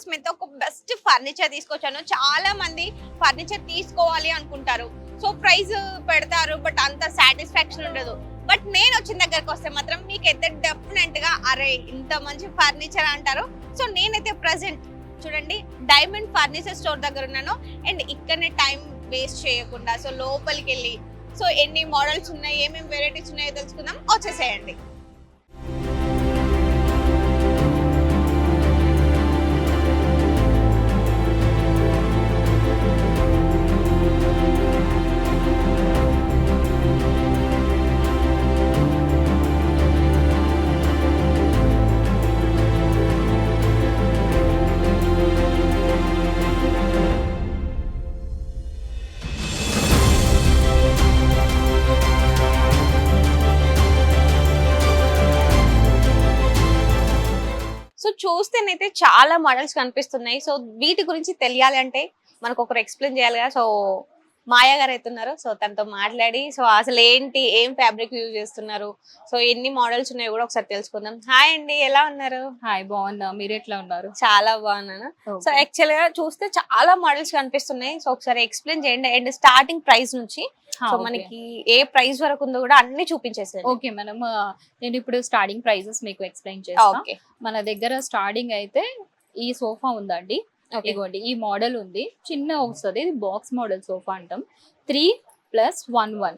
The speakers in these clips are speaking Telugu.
మీకోసం అయితే ఒక బెస్ట్ ఫర్నిచర్ తీసుకొచ్చాను. చాలా మంది ఫర్నిచర్ తీసుకోవాలి అనుకుంటారు, సో ప్రైస్ పెడతారు బట్ అంత సాటిస్ఫాక్షన్ ఉండదు. బట్ నేను వచ్చిన దగ్గరకు వస్తే మాత్రం మీకు అయితే డెఫినెట్ గా అరే ఇంత మంచి ఫర్నిచర్ అంటారు. సో నేనైతే ప్రెసెంట్ చూడండి డైమండ్ ఫర్నిచర్ స్టోర్ దగ్గర ఉన్నాను. అండ్ ఇక్కడనే టైం వేస్ట్ చేయకుండా సో లోపలికి వెళ్ళి సో ఎన్ని మోడల్స్ ఉన్నాయి, ఏమేమి వెరైటీస్ ఉన్నాయో తెలుసుకుందాం. వచ్చేసేయండి. సో చూస్తేనైతే చాలా మోడల్స్ కనిపిస్తున్నాయి. సో వీటి గురించి తెలియాలి అంటే మనకు ఒకరు ఎక్స్ప్లెయిన్ చేయాలి కదా. సో మాయా గారు అవుతున్నారు, సో తనతో మాట్లాడి సో అసలు ఏంటి, ఏం ఫ్యాబ్రిక్ యూజ్ చేస్తున్నారు, సో ఎన్ని మోడల్స్ ఉన్నాయో కూడా ఒకసారి తెలుసుకుందాం. హాయ్ అండి, ఎలా ఉన్నారు? హాయ్, బాగున్నా. మీరు ఎట్లా ఉన్నారు? చాలా బాగున్నాను. సో యాక్చువల్ గా చూస్తే చాలా మోడల్స్ కనిపిస్తున్నాయి, సో ఒకసారి ఎక్స్ప్లెయిన్ చేయండి. అండ్ స్టార్టింగ్ ప్రైస్ నుంచి సో మనకి ఏ ప్రైస్ వరకు ఉందో కూడా అన్ని చూపించేసారు. ఓకే మేడం, నేను ఇప్పుడు స్టార్టింగ్ ప్రైజెస్ మీకు ఎక్స్ప్లెయిన్ చేస్తాను. మన దగ్గర స్టార్టింగ్ అయితే ఈ సోఫా ఉందండి. ఇదిగోండి ఈ మోడల్ ఉంది, చిన్న వస్తుంది. ఇది బాక్స్ మోడల్ సోఫా అంటాం. 3+1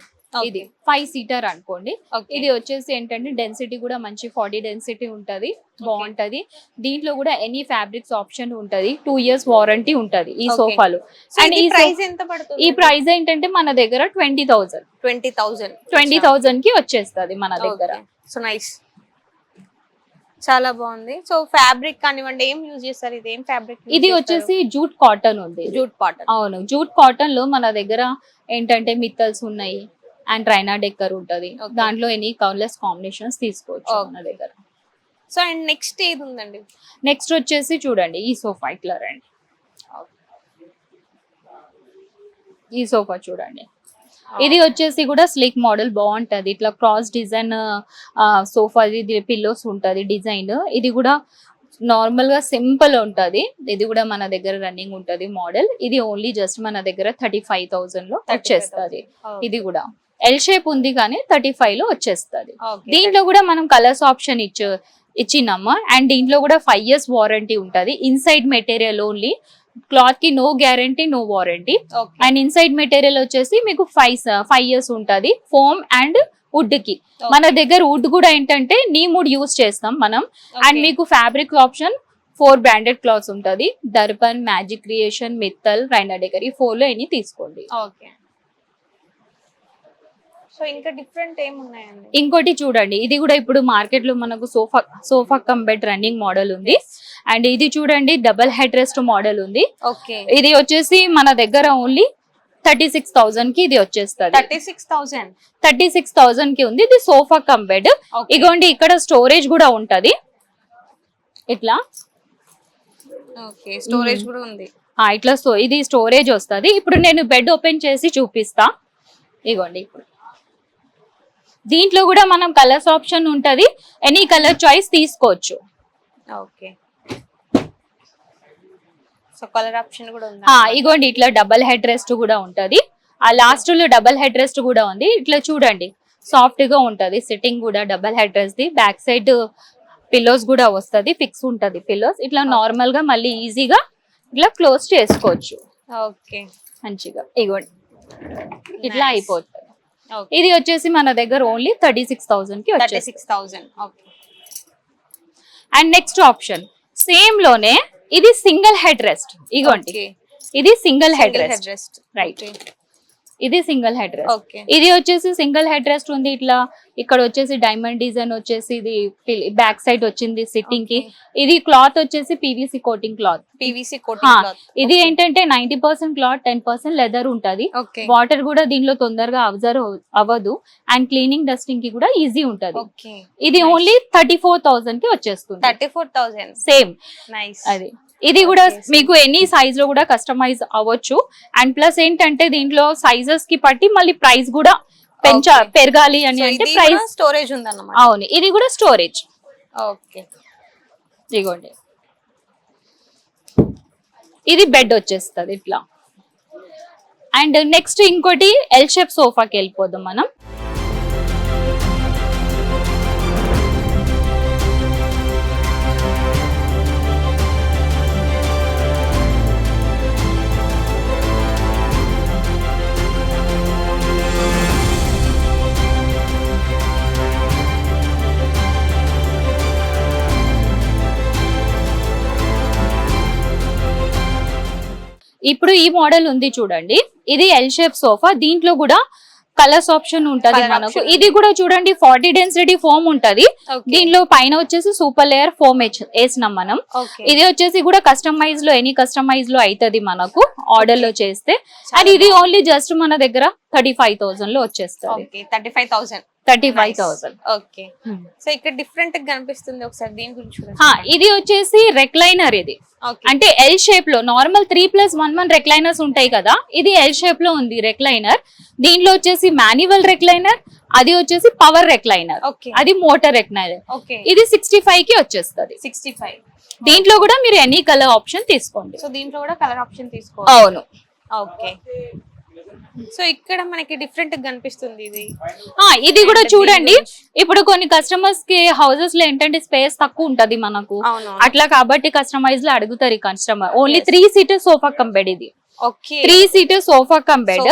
ఇది 5 సీటర్ అనుకోండి. ఇది వచ్చేసి ఏంటంటే డెన్సిటీ కూడా మంచి 40 డెన్సిటీ ఉంటది, బాగుంటది. దీంట్లో కూడా ఎనీ ఫ్యాబ్రిక్స్ ఆప్షన్ ఉంటది, 2 years వారంటీ ఉంటది ఈ సోఫాలో. అండ్ ఈ ప్రైస్ ఎంత పడుతుంది? ఈ ప్రైస్ ఏంటంటే మన దగ్గర 20,000 కి వచ్చేస్తది మన దగ్గర. సో నైస్, చాలా బాగుంది. సో ఫ్యాబ్రిక్ కానివ్వండి, ఏం యూజ్ చేస్తారు? ఇది ఏం ఫ్యాబ్రిక్? ఇది వచ్చేసి జూట్ కాటన్ ఉంది. జూట్ కాటన్, అవును. జూట్ కాటన్ లో మన దగ్గర ఏంటంటే మిత్తల్స్ ఉన్నాయి అండ్ రైనా డెక్కర్ ఉంటది. దాంట్లో ఎనీ కలర్స్ కాంబినేషన్స్ తీసుకోవచ్చు మన దగ్గర. సో అండ్ నెక్స్ట్ ఏది ఉందండి? నెక్స్ట్ వచ్చేసి చూడండి ఈ సోఫా ఇట్లా రండి. ఈ సోఫా చూడండి, ఇది వచ్చేసి కూడా స్లిక్ మోడల్ బాగుంటది. ఇట్లా క్రాస్ డిజైన్ సోఫా, ఇది పిల్లోస్ ఉంటది డిజైన్. ఇది కూడా నార్మల్ గా సింపుల్ ఉంటది. ఇది కూడా మన దగ్గర రన్నింగ్ ఉంటది మోడల్. ఇది ఓన్లీ జస్ట్ మన దగ్గర 35,000 లో వచ్చేస్తుంది. ఇది కూడా ఎల్ షేప్ ఉంది కానీ 35 లో వచ్చేస్తుంది. దీంట్లో కూడా మనం కలర్స్ ఆప్షన్ ఇచ్చినామా. అండ్ దీంట్లో కూడా 5 years వారంటీ ఉంటది. ఇన్సైడ్ మెటీరియల్ ఓన్లీ, క్లాత్ కి no guarantee, no warranty. And inside material వచ్చేసి మీకు 5 years ఉంటది. ఫోమ్ అండ్ వుడ్ కి మన దగ్గర వుడ్ కూడా ఏంటంటే నీమ్ వుడ్ యూజ్ చేస్తాం మనం. అండ్ మీకు ఫ్యాబ్రిక్ ఆప్షన్ 4 బ్రాండెడ్ క్లాత్స్ ఉంటది. Darpan, magic creation, Mittal, Raina decor, ఈ 4 లో ఎన్ని తీసుకోండి. ఓకే. సో ఇంకా డిఫరెంట్ ఏం ఉన్నాయండి? ఇంకోటి చూడండి, ఇది కూడా ఇప్పుడు మార్కెట్ లో మనకు sofa cum bed running model ఉంది. అండ్ ఇది చూడండి డబల్ హెడ్ రెస్ట్ మోడల్ ఉంది. ఓకే. ఇది వచ్చేసి మన దగ్గర ఓన్లీ 36,000 కి ఇది వచ్చేస్తుంది. 36,000 కి ఉంది. ఇది సోఫా కమ్ బెడ్. ఇగోండి ఇక్కడ స్టోరేజ్ కూడా ఉంటది ఇట్లా. ఓకే, స్టోరేజ్ కూడా ఉంది ఇట్లా. సో ఇది స్టోరేజ్ వస్తుంది. ఇప్పుడు నేను బెడ్ ఓపెన్ చేసి చూపిస్తా. ఇగోండి ఇప్పుడు దీంట్లో కూడా మనం కలర్స్ ఆప్షన్ ఉంటది, ఎనీ కలర్ చాయిస్ తీసుకోవచ్చు. ఓకే. సో కలర్ ఆప్షన్ కూడా ఉంది. ఇగోండి ఇట్లా డబల్ హెడ్ రెస్ట్ కూడా ఉంటది. ఆ లాస్ట్ లో డబల్ హెడ్ రెస్ట్ కూడా ఉంది. ఇట్లా చూడండి సాఫ్ట్ గా ఉంటది. సిట్టింగ్ కూడా double head rest the. Back side pillows కూడా వస్తది, ఫిక్స్ ఉంటది పిల్లోస్. ఇట్లా నార్మల్ గా మళ్ళీ ఈజీగా ఇట్లా క్లోజ్ చేసుకోవచ్చు. ఓకే, మంచిగా. ఇగోండి ఇట్లా అయిపోతుంది. ఇది వచ్చేసి మన దగ్గర ఓన్లీ 36,000 కి వచ్చేసి 36,000. Okay. And next option same లోనే ఇది సింగిల్ హెడ్ రెస్ట్. ఇగోండి ఇది సింగిల్ హెడ్ రెస్ట్, రైట్. ఇది సింగిల్ హెడ్ రెస్ట్. ఇది వచ్చేసి సింగిల్ హెడ్ రెస్ట్ ఉంది. ఇట్లా ఇక్కడ వచ్చేసి డైమండ్ డిజైన్ వచ్చేసి ఇది బ్యాక్ సైడ్ వచ్చింది సిట్టింగ్ కి. ఇది క్లాత్ వచ్చేసి పీవీసీ కోటింగ్ క్లాత్. ఇది ఏంటంటే 90% క్లాత్, 10% లెదర్ ఉంటది. వాటర్ కూడా దీనిలో తొందరగా అబ్జర్వ్ అవ్వదు. అండ్ క్లీనింగ్ డస్టింగ్ కి కూడా ఈజీ ఉంటది. ఇది ఓన్లీ 34,000 కి వచ్చేస్తుంది. 34,000 సేమ్. అది ఇది కూడా మీకు ఎనీ సైజ్ లో కూడా కస్టమైజ్ అవ్వచ్చు. అండ్ ప్లస్ ఏంటంటే దీంట్లో సైజెస్ కి పట్టి మళ్ళీ ప్రైస్ కూడా పెరగాలి అని అంటే ప్రైస్ స్టోరేజ్ ఉందన్నమాట. అవును, ఇది కూడా స్టోరేజ్. ఓకే. ఇదిగోండి ఇది బెడ్ వచ్చేస్తుంది ఇట్లా. అండ్ నెక్స్ట్ ఇంకోటి ఎల్ షేప్ సోఫాకి వెళ్ళిపోదాం మనం. ఇప్పుడు ఈ మోడల్ ఉంది చూడండి, ఇది ఎల్ షేప్ సోఫా. దీంట్లో కూడా కలర్స్ ఆప్షన్ ఉంటది మనకు. ఇది కూడా చూడండి 40 డెన్సిటీ ఫోమ్ ఉంటది. దీనిలో పైన వచ్చేసి సూపర్ లేయర్ ఫోమ్ వేసినాం మనం. ఇది వచ్చేసి కూడా కస్టమైజ్ లో ఎనీ కస్టమైజ్ లో అవుతుంది మనకు ఆర్డర్ లో చేస్తే. అండ్ ఇది ఓన్లీ జస్ట్ మన దగ్గర 35,000 లో వచ్చేస్తుంది. 35,000. ఓకే. సో ఇక్కడ డిఫరెంట్ గా కనిపిస్తుంది, ఒకసారి దీని గురించి చూడండి. ఇది వచ్చేసి రెక్లైనర్. ఇది అంటే ఎల్ షేప్ లో నార్మల్ 3+1 రెక్లైనర్స్ ఉంటాయి కదా, ఇది ఎల్ షేప్ లో ఉంది రెక్లైనర్. దీనిలో వచ్చేసి మాన్యువల్ రెక్లైనర్, అది వచ్చేసి పవర్ రెక్లైనర్, అది మోటార్ రెక్లైనర్. ఇది 65 కి వచ్చేస్తుంది. 65. దీంట్లో కూడా మీరు ఎనీ కలర్ ఆప్షన్ తీసుకోండి. సో దీంట్లో కూడా కలర్ ఆప్షన్ తీసుకోండి. అవును. ఓకే. సో ఇక్కడ మనకి డిఫరెంట్ గా కనిపిస్తుంది ఇది. ఇది కూడా చూడండి, ఇప్పుడు కొన్ని కస్టమర్స్ కి హౌసెస్ లో ఏంటంటే స్పేస్ తక్కువ ఉంటది మనకు, అట్లా కాబట్టి కస్టమైజ్ లో అడుగుతారు ఈ customer. Only 3 seater sofa cum bed. ఇది 3 సీటర్ సోఫా కమ్ బెడ్.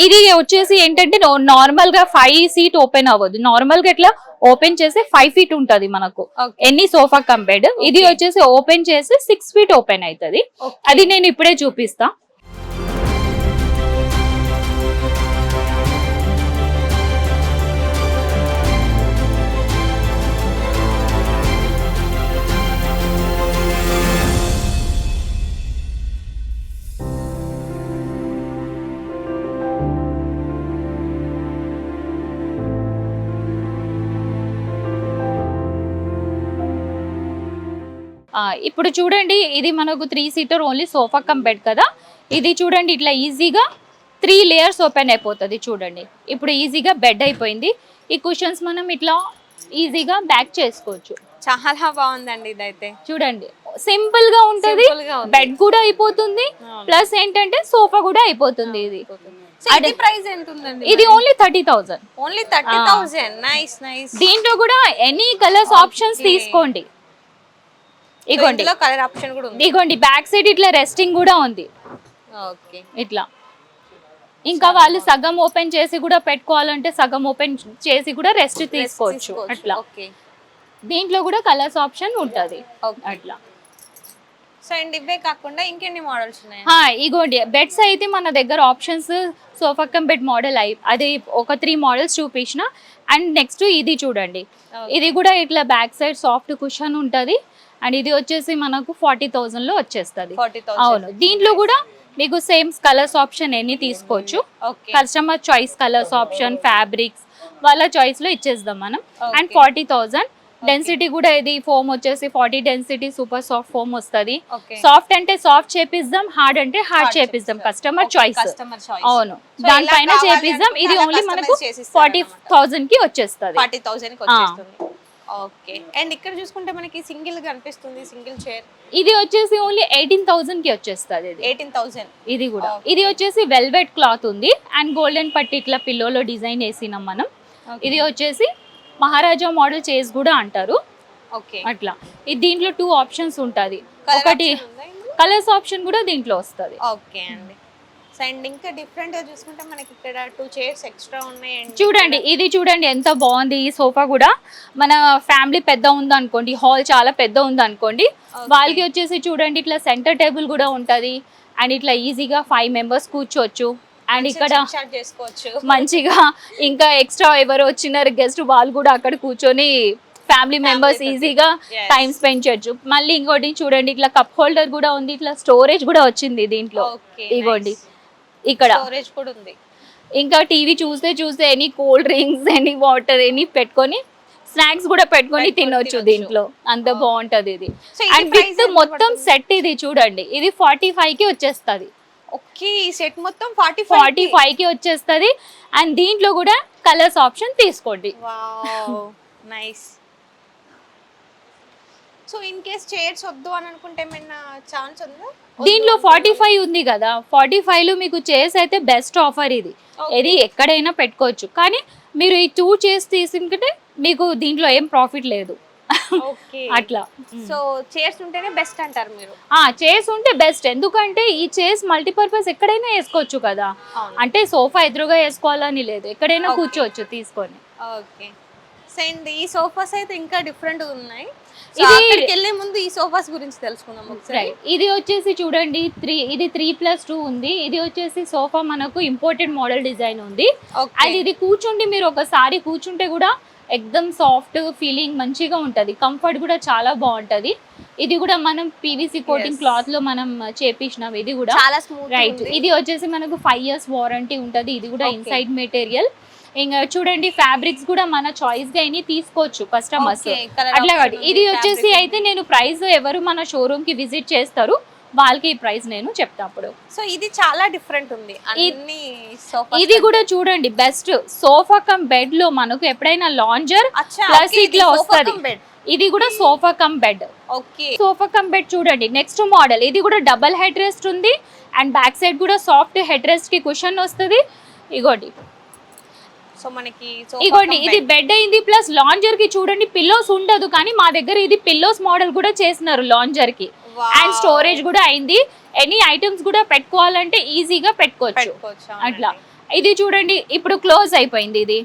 ఇది వచ్చేసి ఏంటంటే నార్మల్ గా 5 సీట్ ఓపెన్ అవ్వదు. నార్మల్ గా ఇట్లా ఓపెన్ చేసి 5 ఫీట్ ఉంటది మనకు ఎన్ని సోఫా కమ్ బెడ్. ఇది వచ్చేసి ఓపెన్ చేసి 6 ఫీట్ ఓపెన్ అవుతుంది. అది నేను ఇప్పుడే చూపిస్తా. ఇప్పుడు చూడండి, ఇది మనకు 3 seater only sofa cum bed కదా. ఇది చూడండి ఇట్లా ఈజీగా 3 లేయర్స్ ఓపెన్ అయిపోతుంది. చూడండి ఇప్పుడు ఈజీగా బెడ్ అయిపోయింది. ఈ కుషన్స్ మనం ఇట్లా ఈజీగా బ్యాక్ చేసుకోవచ్చు. చాలా బాగుందండి ఇదైతే. చూడండి సింపుల్ గా ఉంటది, బెడ్ కూడా అయిపోతుంది, ప్లస్ ఏంటంటే సోఫా కూడా అయిపోతుంది. ఇది ప్రైస్ ఎంత ఉందండి? ఇది ఓన్లీ 30,000. ఓన్లీ 30,000. Nice nice. దీంట్లో కూడా ఎనీ కలర్స్ ఆప్షన్స్ తీసుకోండి. ఇగోండి కలర్ ఆప్షన్ కూడా ఉంది. ఇగోండి బ్యాక్ సైడ్ ఇట్లా రెస్టింగ్ కూడా ఉంది. ఓకే. ఇట్లా ఇంకా వాళ్ళు సగం ఓపెన్ చేసి కూడా పెట్టుకోవాలంటే సగం ఓపెన్ చేసి కూడా రెస్ట్ తీసుకోవచ్చు అట్లా. దీంట్లో కూడా కలర్స్ ఆప్షన్ ఉంటది అట్లా. సో అండ్ ఇవే కాకుండా ఇంకెన్ని మోడల్స్ ఉన్నాయి? ఇగోండి బెడ్స్ అయితే మన దగ్గర options sofa cum bed model అది ఒక 3 మోడల్స్ చూపించిన. అండ్ నెక్స్ట్ ఇది చూడండి, ఇది కూడా ఇట్లా బ్యాక్ సైడ్ సాఫ్ట్ కుషన్ ఉంటది. అండ్ ఇది వచ్చేసి మనకు 40,000 లో వచ్చేస్తుంది. అవును. దీంట్లో కూడా మీకు సేమ్ కలర్స్ ఆప్షన్ ఎన్ని తీసుకోవచ్చు. Customer choice colours option, fabrics వాళ్ళ చాయిస్ లో ఇచ్చేద్దాం మనం. అండ్ 40,000. డెన్సిటీ కూడా ఇది ఫోమ్ వచ్చేసి 40 డెన్సిటీ సూపర్ సాఫ్ట్ ఫోమ్ వస్తుంది. సాఫ్ట్ అంటే సాఫ్ట్ చేపిద్దాం, హార్డ్ అంటే హార్డ్ చేపిద్దాం, కస్టమర్ చాయిస్. అవును, దానిపైన చేపిద్దాం. ఇది ఓన్లీ మనకు 40,000 కి వచ్చేస్తుంది. 40,000 కి వచ్చేస్తుంది. ఓకే. అండ్ ఇక్కడ చూసుకుంటే మనకి సింగిల్ గా అనిపిస్తుంది, సింగిల్ చైర్. ఇది వచ్చేసి ఓన్లీ 18,000 కి వచ్చేస్తుంది. 18,000. ఇది కూడా ఇది వచ్చేసి వెల్వెట్ క్లాత్ ఉంది అండ్ గోల్డెన్ పట్టి ఇట్లా పిల్లోలో డిజైన్ వేసినాం మనం. ఇది వచ్చేసి మహారాజా మోడల్ చేస్ కూడా అంటారు. ఓకే. అట్లా దీంట్లో 2 ఆప్షన్స్ ఉంటది. ఒకటి కలర్స్ ఆప్షన్ కూడా దీంట్లో వస్తుంది. ఓకే అండి. అండ్ ఇంకా డిఫరెంట్ గా చూసుకుంటే మనకి ఇక్కడ 2 చైర్స్ ఎక్స్ట్రా ఉన్నాయి. చూడండి ఇది చూడండి ఎంత బాగుంది. ఈ సోఫా కూడా మన ఫ్యామిలీ పెద్ద ఉంది అనుకోండి, హాల్ చాలా పెద్ద ఉంది అనుకోండి, వాళ్ళకి వచ్చేసి చూడండి ఇట్లా సెంటర్ టేబుల్ కూడా ఉంటది. అండ్ ఇట్లా ఈజీగా 5 మెంబర్స్ కూర్చోవచ్చు. అండ్ ఇక్కడ మంచిగా ఇంకా ఎక్స్ట్రా ఎవరు వచ్చిన గెస్ట్ వాళ్ళు కూడా అక్కడ కూర్చొని ఫ్యామిలీ మెంబర్స్ ఈజీగా టైం స్పెండ్ చేయొచ్చు. మళ్ళీ ఇంకోటి చూడండి ఇట్లా కప్ హోల్డర్ కూడా ఉంది, ఇట్లా స్టోరేజ్ కూడా వచ్చింది దీంట్లో. ఇగోండి ఇక్కడ స్టోరేజ్ కూడా ఉంది. ఇంకా టీవీ చూస్తే any cold drinks, any water, any పెట్టుకొని స్నాక్స్ కూడా పెట్టుకొని తినొచ్చు దీంట్లో. అంత బాగుంటది ఇది. అండ్ విత్ మొత్తం సెట్ ఇది చూడండి, ఇది 45 కి వచ్చేస్తుంది. ఓకే. ఈ సెట్ మొత్తం 45 కి వచ్చేస్తుంది. అండ్ దీంట్లో కూడా కలర్స్ ఆప్షన్ తీసుకోండి. Wow nice. So in case chairs వద్దు అని అనుకుంటే ఏమైనా ఛాన్స్ ఉందా? దీంట్లో 45 ఉంది కదా, 45 లో మీకు చైర్స్ అయితే బెస్ట్ ఆఫర్ ఇది. ఇది ఎక్కడైనా పెట్టుకోవచ్చు, కానీ మీరు ఈ 2 చైర్స్ తీసుకుంటే మీకు దీంట్లో ఏం ప్రాఫిట్ లేదు. ఓకే. అట్లా. సో చైర్స్ ఉంటేనే బెస్ట్ అంటారు మీరు? చైర్స్ ఉంటే బెస్ట్, ఎందుకంటే ఈ చైర్స్ మల్టీపర్పస్ ఎక్కడైనా వేసుకోవచ్చు కదా. అంటే సోఫా ఎదురుగా వేసుకోవాలని లేదు, ఎక్కడైనా కూర్చోవచ్చు తీసుకొని. ఓకే. సో అండ్ ఈ సోఫాస్ అయితే ఇంకా డిఫరెంట్ ఉన్నాయి. ఇది వెళ్ళే ముందు ఈ సోఫాస్ గురించి తెలుసుకుందాం ఒకసారి. ఇది వచ్చేసి చూడండి, ఇది 3+2 ఉంది. ఇది వచ్చేసి సోఫా మనకు ఇంపోర్టెడ్ మోడల్ డిజైన్ ఉంది. అండ్ ఇది కూర్చుండి మీరు ఒకసారి కూర్చుంటే కూడా ఎక్దమ్ సాఫ్ట్ ఫీలింగ్ మంచిగా ఉంటది, కంఫర్ట్ కూడా చాలా బాగుంటది. ఇది కూడా మనం పీవీసీ కోటింగ్ క్లాత్ లో మనం చేపించినాం. ఇది కూడా చాలా స్మూత్. రైట్. ఇది వచ్చేసి మనకు 5 years వారంటీ ఉంటది. ఇది కూడా ఇన్సైడ్ మెటీరియల్. ఇంకా చూడండి ఫ్యాబ్రిక్స్ కూడా మన చాయిస్ గా అయినా తీసుకోవచ్చు కస్టమర్స్ అట్లా. ఇది వచ్చేసి అయితే నేను ప్రైస్ ఎవరు మన షోరూమ్ కి విజిట్ చేస్తారు వాళ్ళకి ఈ ప్రైస్ నేను చెప్తాప్పుడు. సో ఇది చాలా డిఫరెంట్ ఉంది అన్ని సోఫా. ఇది కూడా చూడండి బెస్ట్ సోఫా కమ్ బెడ్ లో మనకు ఎప్పుడైనా లాంజర్ ప్లస్ ఇట్లా వస్తుంది. ఇది కూడా sofa cum bed. Okay. Sofa cum bed చూడండి నెక్స్ట్ మోడల్. ఇది కూడా డబల్ హెడ్ రెస్ట్ ఉంది అండ్ బ్యాక్ సైడ్ కూడా సాఫ్ట్ హెడ్ రెస్ట్ కి కుషన్ వస్తుంది. ఇగోండి సో మనకి ఇగోండి ఇది బెడ్ అయింది. ప్లస్ లాంజర్ కి చూడండి పిల్లోస్ ఉండదు, కానీ మా దగ్గర ఇది పిల్లోస్ మోడల్ కూడా చేసినారు లాంజర్ కి. అండ్ స్టోరేజ్ కూడా అయింది, ఎనీ ఐటమ్స్ కూడా పెట్టుకోవాలంటే ఈజీగా పెట్టుకోవచ్చు అట్లా. ఇది చూడండి ఇప్పుడు క్లోజ్ అయిపోయింది. ఇది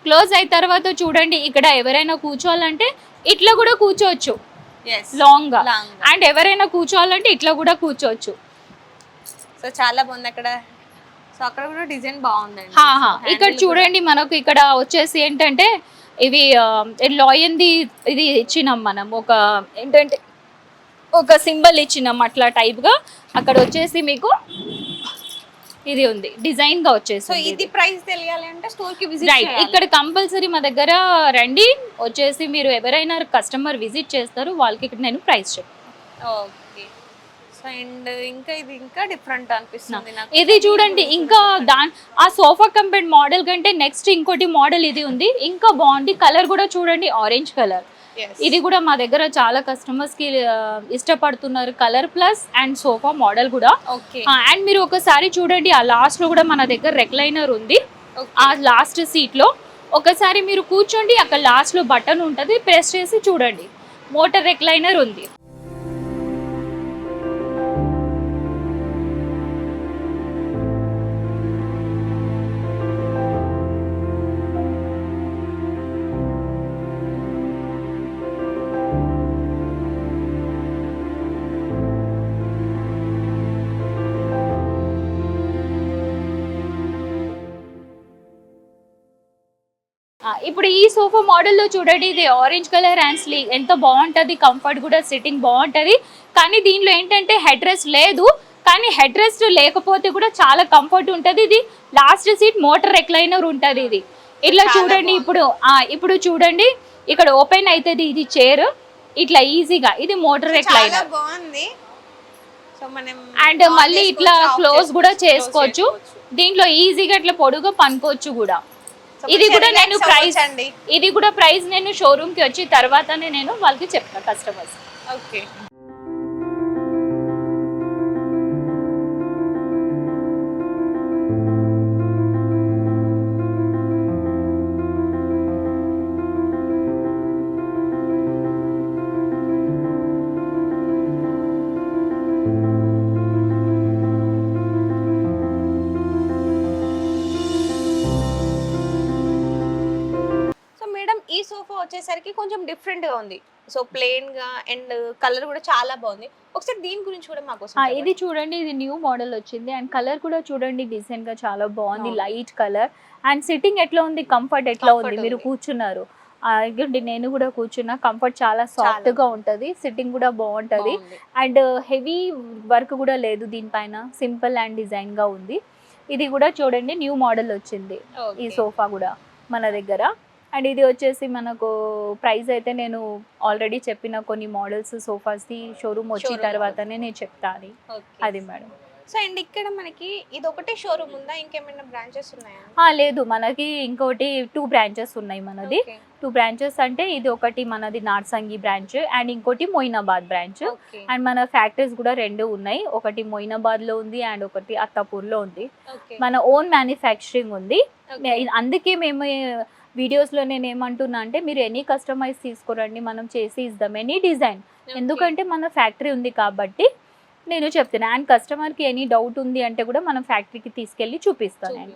క్లోజ్ అయిన తర్వాత చూడండి ఇక్కడ ఎవరైనా కూర్చోవాలంటే ఇట్లా కూడా కూర్చోవచ్చు లాంగ్ గా, అండ్ ఎవరైనా కూర్చోవాలంటే ఇట్లా కూడా కూర్చోవచ్చు. సో చాలా బాగుంది అక్కడ. సో అక్కడ కూడా డిజైన్ బాగుందండి. ఇక్కడ చూడండి మనకు ఇక్కడ వచ్చేసి ఏంటంటే ఇవి లాయన్ది ఇది ఇచ్చినాం మనం, ఒక ఏంటంటే ఒక సింబల్ ఇచ్చినాం అట్లా టైప్ గా. అక్కడ వచ్చేసి మీకు ఇది ఉంది డిజైన్ గా వచ్చేసి. సో ఇది ప్రైస్ తెలియాలి అంటే స్టోర్ కి విజిట్ రైట్. ఇక్కడ కంపల్సరీ మా దగ్గర రండి, వచ్చేసి మీరు ఎవరైనా కస్టమర్ విజిట్ చేస్తారు వాళ్ళకి ఇక్కడ నేను ప్రైస్ చెప్తాను. ఓకే. సో అండ్ ఇంకా ఇది ఇంకా డిఫరెంట్ అనిపిస్తుంది నాకు. ఇది చూడండి ఇంకా ఆ సోఫా కంపెనీ మోడల్ కంటే నెక్స్ట్ ఇంకోటి మోడల్ ఇది ఉంది, ఇంకా బాగుంది. కలర్ కూడా చూడండి ఆరెంజ్ కలర్. ఇది కూడా మా దగ్గర చాలా కస్టమర్స్ కి ఇష్టపడుతున్నారు, colour plus and sofa model కూడా. అండ్ మీరు ఒకసారి చూడండి ఆ లాస్ట్ లో కూడా మన దగ్గర రెక్లైనర్ ఉంది. ఆ లాస్ట్ సీట్ లో ఒకసారి మీరు కూర్చోండి, అక్కడ లాస్ట్ లో బటన్ ఉంటది, ప్రెస్ చేసి చూడండి మోటార్ రెక్లైనర్ ఉంది. ఇప్పుడు ఈ సోఫా మోడల్లో చూడండి ఇది ఆరెంజ్ కలర్ అండ్ స్లీక్ ఎంత బాగుంటుంది, కంఫర్ట్ కూడా సిట్టింగ్ బాగుంటుంది. కానీ దీనిలో ఏంటంటే హెడ్ రెస్ట్ లేదు, కానీ హెడ్ రెస్ట్ లేకపోతే కూడా చాలా కంఫర్ట్ ఉంటుంది. ఇది లాస్ట్ సీట్ మోటార్ రెక్లైనర్ ఉంటుంది. ఇది ఇట్లా చూడండి ఇప్పుడు చూడండి ఇక్కడ ఓపెన్ అవుతుంది ఇది చైర్ ఇట్లా ఈజీగా. ఇది మోటార్ రెక్లైనర్ అండ్ మళ్ళీ ఇట్లా క్లోజ్ కూడా చేసుకోవచ్చు. దీంట్లో ఈజీగా ఇట్లా పొడుగా పనుకోవచ్చు కూడా. ఇది కూడా నేను ప్రైస్ నేను షోరూమ్ కి వచ్చి తర్వాతనే నేను వాళ్ళకి చెప్తాను కస్టమర్స్. ఓకే. ఈ సోఫా వచ్చేసరికి కొంచెం డిఫరెంట్ గా ఉంది. సో ప్లెయిన్ గా అండ్ కలర్ కూడా చాలా బాగుంది. ఒకసారి దీని గురించి కూడా మాకు ఇది చూడండి, ఇది న్యూ మోడల్ వచ్చింది అండ్ కలర్ కూడా చూడండి డీసెంట్ గా చాలా బాగుంది, లైట్ కలర్. అండ్ సిట్టింగ్ ఎట్లా ఉంది, కంఫర్ట్ ఎట్లా ఉంది, మీరు కూర్చున్నారు నేను కూడా కూర్చున్నా, కంఫర్ట్ చాలా సాఫ్ట్ గా ఉంటది, సిట్టింగ్ కూడా బాగుంటది. అండ్ హెవీ వర్క్ కూడా లేదు దీనిపైన, సింపుల్ అండ్ డిజైన్ గా ఉంది. ఇది కూడా చూడండి న్యూ మోడల్ వచ్చింది ఈ సోఫా కూడా మన దగ్గర. అండ్ ఇది వచ్చేసి మనకు ప్రైస్ అయితే నేను ఆల్రెడీ చెప్పిన కొన్ని మోడల్స్ సోఫాస్ ది షోరూమ్ వచ్చిన తర్వాతనే నేను చెప్తాను. అది మేడం. సో అండ్ ఇక్కడ మనకి ఇది ఒకటే షోరూమ్ ఉందా, ఇంకేమైనా బ్రాంచెస్ ఉన్నాయా? లేదు, మనకి ఇంకోటి 2 బ్రాంచెస్ ఉన్నాయి మనది. ఓకే 2 బ్రాంచెస్ అంటే ఇది ఒకటి మనది నార్సంగి బ్రాంచ్ అండ్ ఇంకోటి మొయినాబాద్ బ్రాంచ్. ఓకే అండ్ మన ఫ్యాక్టరీస్ కూడా 2 ఉన్నాయి. ఒకటి మొయినాబాద్లో ఉంది అండ్ ఒకటి అత్తాపూర్లో ఉంది. ఓకే మన ఓన్ మ్యానుఫ్యాక్చరింగ్ ఉంది. ఓకే అందుకే మేము వీడియోస్లో నేను ఏమంటున్నా అంటే మీరు ఎనీ కస్టమైజ్ తీసుకురండి, మనం చేసి ఇద్దాం ఎనీ డిజైన్. ఎందుకంటే మన ఫ్యాక్టరీ ఉంది కాబట్టి నేను చెప్తున్నా. అండ్ కస్టమర్కి ఎనీ డౌట్ ఉంది అంటే కూడా మనం ఫ్యాక్టరీకి తీసుకెళ్ళి చూపిస్తాను నేను.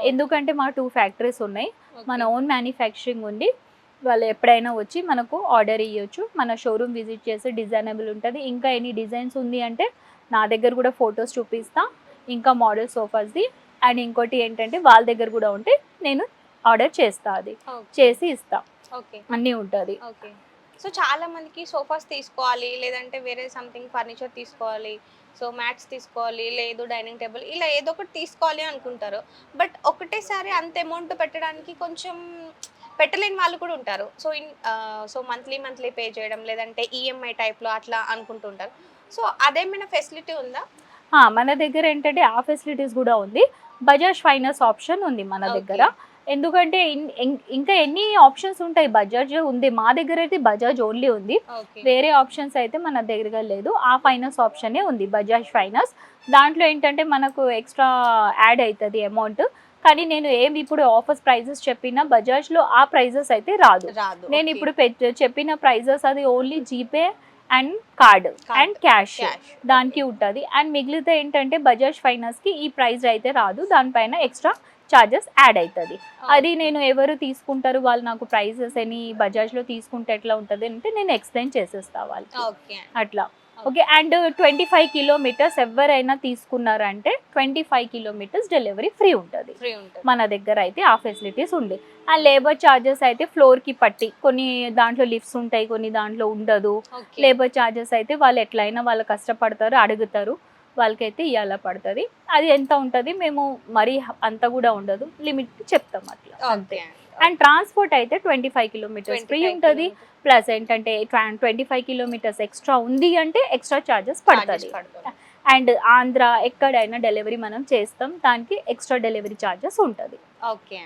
ఎందుకంటే మా 2 ఫ్యాక్టరీస్ ఉన్నాయి, మన ఓన్ మ్యానుఫ్యాక్చరింగ్ ఉంది. వాళ్ళు ఎప్పుడైనా వచ్చి మనకు ఆర్డర్ ఇవ్వచ్చు, మన షోరూమ్ విజిట్ చేసి డిజైనబుల్ ఉంటుంది. ఇంకా ఎనీ డిజైన్స్ ఉంది అంటే నా దగ్గర కూడా ఫొటోస్ చూపిస్తా, ఇంకా మోడల్ సోఫాస్ది. అండ్ ఇంకోటి ఏంటంటే వాళ్ళ దగ్గర కూడా ఉంటే నేను ఆర్డర్ చేస్తా, అది చేసి ఇస్తా, ఓకే అన్నీ ఉంటుంది. ఓకే సో చాలా మందికి సోఫాస్ తీసుకోవాలి, లేదంటే వేరే సంథింగ్ ఫర్నిచర్ తీసుకోవాలి, సో మ్యాట్స్ తీసుకోవాలి, లేదు డైనింగ్ టేబుల్, ఇలా ఏదో ఒకటి తీసుకోవాలి అనుకుంటారు. బట్ ఒకటేసారి అంత అమౌంట్ పెట్టడానికి కొంచెం పెట్టలేని వాళ్ళు కూడా ఉంటారు. సో మంత్లీ పే చేయడం, లేదంటే ఈఎంఐ టైప్లో అట్లా అనుకుంటుంటారు. సో అదేమైనా ఫెసిలిటీ ఉందా? మన దగ్గర ఏంటంటే ఆ ఫెసిలిటీస్ కూడా ఉంది. బజాజ్ ఫైనాన్స్ ఆప్షన్ ఉంది మన దగ్గర. ఎందుకంటే ఇంకా ఎన్ని ఆప్షన్స్ ఉంటాయి. బజాజ్ ఉంది, మా దగ్గర అయితే బజాజ్ ఓన్లీ ఉంది, వేరే ఆప్షన్స్ అయితే మన దగ్గర లేదు. ఆ ఫైనాన్స్ ఆప్షనే ఉంది, బజాజ్ ఫైనాన్స్. దాంట్లో ఏంటంటే మనకు ఎక్స్ట్రా యాడ్ అవుతుంది అమౌంట్. కానీ నేను ఏమి ఇప్పుడు ఆఫర్స్ ప్రైజెస్ చెప్పినా బజాజ్లో ఆ ప్రైజెస్ అయితే రాదు. నేను ఇప్పుడు చెప్పిన ప్రైజెస్ అది only GPay and card and cash దానికి ఉంటుంది. అండ్ మిగిలితే ఏంటంటే బజాజ్ ఫైనాన్స్కి ఈ ప్రైస్ అయితే రాదు, దానిపైన ఎక్స్ట్రా చార్జెస్ యాడ్ అవుతుంది. అది నేను ఎవరు తీసుకుంటారు వాళ్ళు నాకు ప్రైజెస్ ఎనీ బజాజ్లో తీసుకుంటే ఎట్లా ఉంటుంది అంటే నేను ఎక్స్ప్లెయిన్ చేసేస్తా వాళ్ళకి అట్లా. ఓకే అండ్ 25 కిలోమీటర్స్ ఎవరైనా తీసుకున్నారంటే 25 కిలోమీటర్స్ డెలివరీ ఫ్రీ ఉంటుంది మన దగ్గర అయితే. ఆ ఫెసిలిటీస్ ఉంది. అండ్ లేబర్ ఛార్జెస్ అయితే ఫ్లోర్కి పట్టి, కొన్ని దాంట్లో లిఫ్ట్స్ ఉంటాయి, కొన్ని దాంట్లో ఉండదు. లేబర్ ఛార్జెస్ అయితే వాళ్ళు ఎట్లయినా వాళ్ళు కష్టపడతారు, అడుగుతారు, వాళ్ళకైతే ఇవ్వాల పడుతుంది. అది ఎంత ఉంటుంది మేము మరీ అంత కూడా ఉండదు, లిమిట్ చెప్తాం అట్లా అంతే. అండ్ ట్రాన్స్పోర్ట్ అయితే 25 కిలోమీటర్స్ ఫ్రీ ఉంటుంది. ప్లస్ ఏంటంటే 25 కిలోమీటర్స్ ఎక్స్ట్రా ఉంది అంటే ఎక్స్ట్రా ఛార్జెస్ పడుతుంది. అండ్ ఆంధ్ర ఎక్కడైనా డెలివరీ మనం చేస్తాం, దానికి ఎక్స్ట్రా డెలివరీ ఛార్జెస్ ఉంటుంది. ఓకే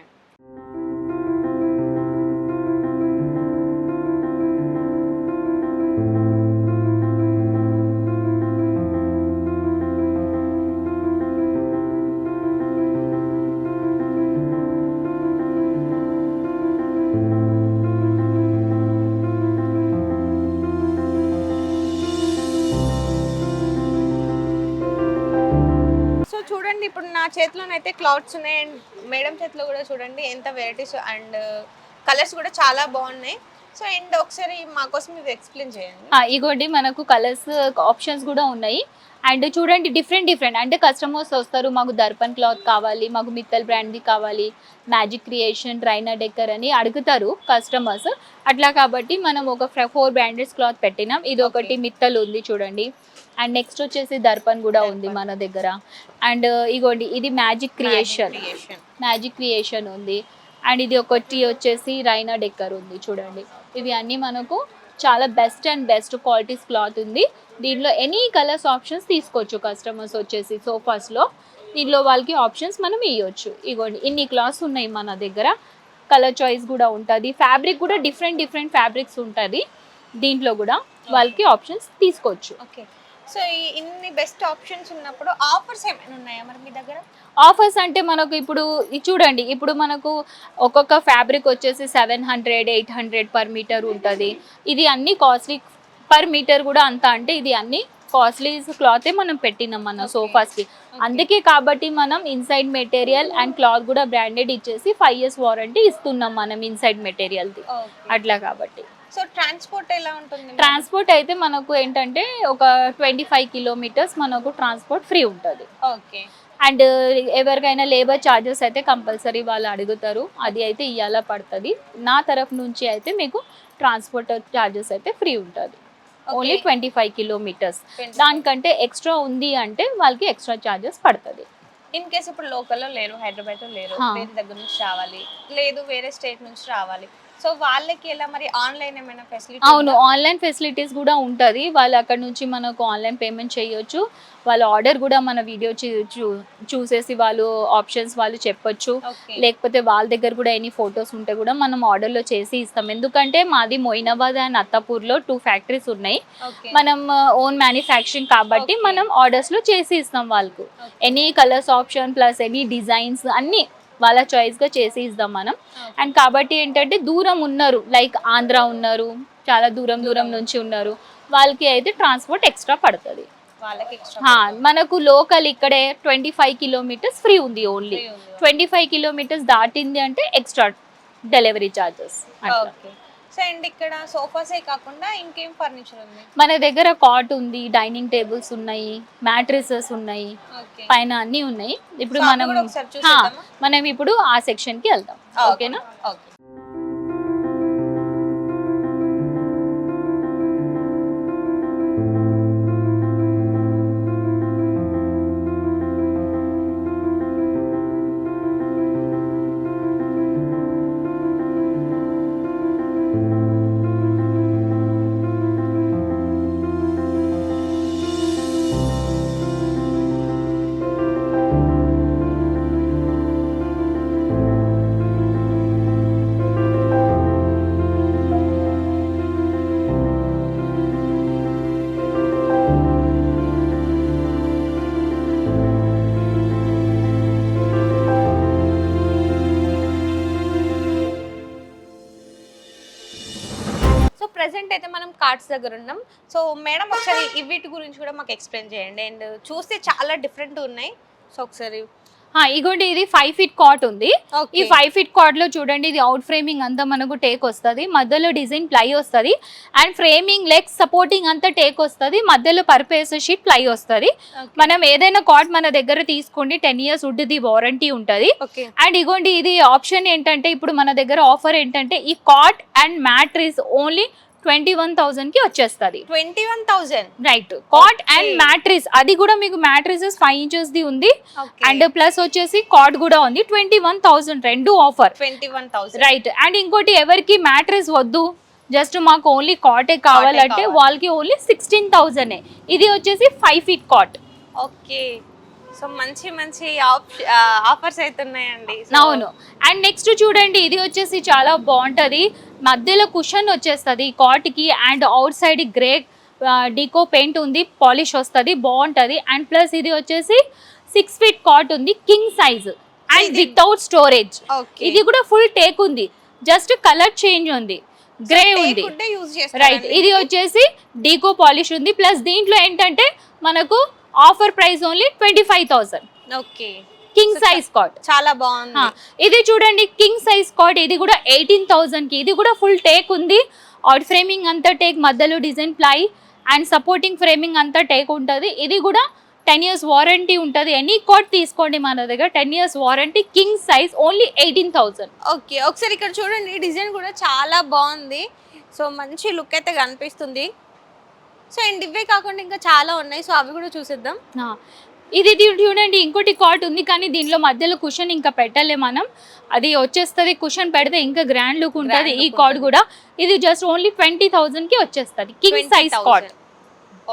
చూడండి, ఇప్పుడు నా చేతిలోనైతే క్లాత్స్ ఉన్నాయి అండ్ మేడం చేతిలో కూడా చూడండి ఎంత వెరైటీస్ అండ్ కలర్స్ కూడా చాలా బాగున్నాయి. సో అండ్ ఒకసారి మా కోసం ఇది ఎక్స్ప్లెయిన్ చేయండి. ఇగోండి మనకు కలర్స్ ఆప్షన్స్ కూడా ఉన్నాయి. అండ్ చూడండి డిఫరెంట్ అంటే కస్టమర్స్ వస్తారు, మాకు దర్పణ్ క్లాత్ కావాలి, మాకు మిత్తల్ బ్రాండ్ది కావాలి, మ్యాజిక్ క్రియేషన్, రైనా డెక్కర్ అని అడుగుతారు కస్టమర్స్. అట్లా కాబట్టి మనం ఒక 4 బ్రాండెడ్స్ క్లాత్ పెట్టినాం. ఇది ఒకటి మిత్తల్ ఉంది చూడండి. అండ్ నెక్స్ట్ వచ్చేసి దర్పణ్ కూడా ఉంది మన దగ్గర. అండ్ ఇగోండి ఇది మ్యాజిక్ క్రియేషన్ ఉంది. అండ్ ఇది ఒకటి వచ్చేసి రైనా డెక్కర్ ఉంది చూడండి. ఇవి అన్నీ మనకు చాలా బెస్ట్ క్వాలిటీస్ క్లాత్ ఉంది. దీంట్లో ఎనీ కలర్స్ ఆప్షన్స్ తీసుకోవచ్చు కస్టమర్స్ వచ్చేసి సోఫాస్లో. దీంట్లో వాళ్ళకి ఆప్షన్స్ మనం ఇవ్వచ్చు. ఇగోండి ఇన్ని క్లాత్స్ ఉన్నాయి మన దగ్గర. కలర్ చాయిస్ కూడా ఉంటుంది. ఫ్యాబ్రిక్ కూడా డిఫరెంట్ ఫ్యాబ్రిక్స్ ఉంటుంది. దీంట్లో కూడా వాళ్ళకి ఆప్షన్స్ తీసుకోవచ్చు. ఓకే సో ఇన్ని బెస్ట్ ఆప్షన్స్ ఉన్నప్పుడు ఆఫర్స్ ఏమైనా ఉన్నాయా మరి మీ దగ్గర? ఆఫర్స్ అంటే మనకు ఇప్పుడు చూడండి, ఇప్పుడు మనకు ఒక్కొక్క ఫ్యాబ్రిక్ వచ్చేసి 700, 800 పర్ మీటర్ ఉంటుంది. ఇది అన్ని కాస్ట్లీ పర్ మీటర్ కూడా అంత, అంటే ఇది అన్ని కాస్ట్లీ క్లాతే మనం పెట్టినాం మన సోఫాస్కి. అందుకే కాబట్టి మనం ఇన్సైడ్ మెటీరియల్ అండ్ క్లాత్ కూడా బ్రాండెడ్ ఇచ్చేసి 5 years వారంటీ ఇస్తున్నాం మనం ఇన్సైడ్ మెటీరియల్ది. అట్లా కాబట్టి. సో ట్రాన్స్పోర్ట్ ఎలా ఉంటుంది? ట్రాన్స్పోర్ట్ అయితే మనకు ఏంటంటే ఒక 25 కిలోమీటర్స్ మనకు ట్రాన్స్పోర్ట్ ఫ్రీ ఉంటుంది. ఓకే అండ్ ఎవరికైనా లేబర్ ఛార్జెస్ అయితే కంపల్సరీ వాళ్ళు అడుగుతారు, అది అయితే ఇవ్వాల పడుతుంది. నా తరఫు నుంచి అయితే మీకు ట్రాన్స్పోర్ట్ ఛార్జెస్ అయితే ఫ్రీ ఉంటుంది. Only 25 kilometres. దానికంటే ఎక్స్ట్రా ఉంది అంటే వాళ్ళకి ఎక్స్ట్రా ఛార్జెస్ పడుతుంది. ఇన్ కేస్ ఇప్పుడు లోకల్లో లేరు, హైదరాబాద్లో లేరు, వేరే దగ్గర నుంచి రావాలి, లేదు వేరే స్టేట్ నుంచి రావాలి, సో వాళ్ళకి ఎలా మరి ఆన్లైన్ ఏమైనా ఫెసిలిటీ అవును, ఆన్లైన్ ఫెసిలిటీస్ కూడా ఉంటుంది. వాళ్ళు అక్కడ నుంచి మనకు ఆన్లైన్ పేమెంట్ చేయొచ్చు. వాళ్ళ ఆర్డర్ కూడా మన వీడియో చూసేసి వాళ్ళు ఆప్షన్స్ వాళ్ళు చెప్పొచ్చు. ఓకే లేకపోతే వాళ్ళ దగ్గర కూడా ఎనీ ఫొటోస్ ఉంటే కూడా మనం ఆర్డర్లో చేసి ఇస్తాం. ఎందుకంటే మాది మొయినాబాద్ అండ్ అత్తాపూర్లో 2 ఫ్యాక్టరీస్ ఉన్నాయి. ఓకే మనం ఓన్ మ్యానుఫ్యాక్చరింగ్ కాబట్టి Okay. మనం ఆర్డర్స్లో చేసి ఇస్తాం వాళ్ళకు. Any colours option plus any designs అన్నీ వాళ్ళ చాయిస్గా చేసి ఇస్తాం మనం. అండ్ కాబట్టి ఏంటంటే దూరం ఉన్నారు, లైక్ ఆంధ్ర ఉన్నారు, చాలా దూరం దూరం నుంచి ఉన్నారు, వాళ్ళకి అయితే ట్రాన్స్పోర్ట్ ఎక్స్ట్రా పడుతుంది. వాళ్ళకి ఎక్స్ట్రా మనకు లోకల్ ఇక్కడే 25 కిలోమీటర్స్ ఫ్రీ ఉంది. ఓన్లీ 25 కిలోమీటర్స్ దాటింది అంటే extra delivery charges. Okay. So and ఇక్కడ సోఫాసే కాకుండా ఇంకేం ఫర్నిచర్ ఉంది? మన దగ్గర కాట్ ఉంది, డైనింగ్ టేబుల్స్ ఉన్నాయి, మ్యాట్రిసెస్ ఉన్నాయి, ఓకే. పైన అన్నీ ఉన్నాయి. ఇప్పుడు సో అవి మనం కూడా ఒకసారి చూసేద్దామా? మనం ఇప్పుడు ఆ సెక్షన్కి వెళ్దాం. ఓకేనా? ఓకే. సో ప్రెసెంట్ అయితే మనం కార్డ్స్ దగ్గర ఉన్నాం. సో మేడం ఒకసారి వీటి గురించి కూడా మాకు ఎక్స్ప్లెయిన్ చేయండి. అండ్ చూస్తే చాలా డిఫరెంట్ ఉన్నాయి. సో ఒకసారి ఇగోండి, ఇది 5 ఫీట్ కాట్ ఉంది. Okay. ఈ 5 ఫీట్ కాట్ లో చూడండి, ఇది అవుట్ ఫ్రేమింగ్ అంతా మనకు టేక్ వస్తుంది, మధ్యలో డిజైన్ ప్లై వస్తుంది, అండ్ ఫ్రేమింగ్ లెగ్స్ సపోర్టింగ్ అంతా టేక్ వస్తుంది, మధ్యలో పర్పేస్ షీట్ ప్లై వస్తుంది. మనం ఏదైనా కాట్ మన దగ్గర తీసుకోండి, 10 years వుడ్ది వారంటీ ఉంటుంది. ఓకే. అండ్ ఇగోండి, ఇది ఆప్షన్ ఏంటంటే ఇప్పుడు మన దగ్గర ఆఫర్ ఏంటంటే ఈ కాట్ అండ్ మ్యాట్రిస్ ఓన్లీ 21,000 కి వచ్చేస్తుంది. 21,000 right, cot Okay. And mattress, అది కూడా మీకు మ్యాట్రిసెస్ 5 inches ది ఉంది, ఓకే. అండ్ ప్లస్ వచ్చేసి కాట్ కూడా ఉంది. 21,000 రెండు ఆఫర్. 21,000 రైట్. అండ్ ఇంకోటి, ఎవరికి మ్యాట్రిస్ వద్దు, జస్ట్ మాకు ఓన్లీ కాటే కావాలంటే కావాలి. వాళ్ళకి ఓన్లీ 16,000. ఇది వచ్చేసి 5 ఫీట్ కాట్. ఓకే. సో మంచి మంచి ఆఫర్స్ అయితే ఉన్నాయండి. అవును. అండ్ నెక్స్ట్ చూడండి, ఇది వచ్చేసి చాలా బాగుంటది, మధ్యలో కుషన్ వచ్చేస్తుంది కాట్కి, and outside grey deco paint ఉంది, పాలిష్ వస్తుంది, బాగుంటది. అండ్ ప్లస్ ఇది వచ్చేసి 6 ఫీట్ కాట్ ఉంది, king size and without storage. Okay. ఇది కూడా ఫుల్ టేక్ ఉంది, జస్ట్ కలర్ చేంజ్ ఉంది, గ్రే ఉంది. రైట్. ఇది వచ్చేసి డీకో పాలిష్ ఉంది, ప్లస్ దీంట్లో ఏంటంటే మనకు offer price only 25,000. Okay. King size cot చాలా బాగుంది. ఇది చూడండి, కింగ్ సైజ్ కాట్, ఇది కూడా 18,000 కి. ఇది కూడా ఫుల్ టేక్ ఉంది, అవుట్ ఫ్రేమింగ్ అంతా టేక్, మధ్యలో design ply and supporting framing అంతా టేక్ ఉంటుంది. ఇది కూడా 10 years వారంటీ ఉంటుంది. ఎనీ కాట్ తీసుకోండి మన దగ్గర, 10 years warranty, king size only 18,000. Okay. ఒకసారి ఇక్కడ చూడండి, డిజైన్ కూడా చాలా బాగుంది. సో మంచి లుక్ అయితే కనిపిస్తుంది. సో అండ్ ఇవే కాకుండా ఇంకా చాలా ఉన్నాయి. సో అవి కూడా చూసేద్దాం. ఇది చూడండి, ఇంకోటి కాట్ ఉంది, కానీ దీనిలో మధ్యలో కుషన్ ఇంకా పెట్టలే మనం, అది వచ్చేస్తుంది. కుషన్ పెడితే ఇంకా గ్రాండ్ లుక్ ఉంటుంది. ఈ కాట్ కూడా ఇది జస్ట్ ఓన్లీ 20,000 కి వచ్చేస్తుంది, కింగ్ సైజ్ కాట్.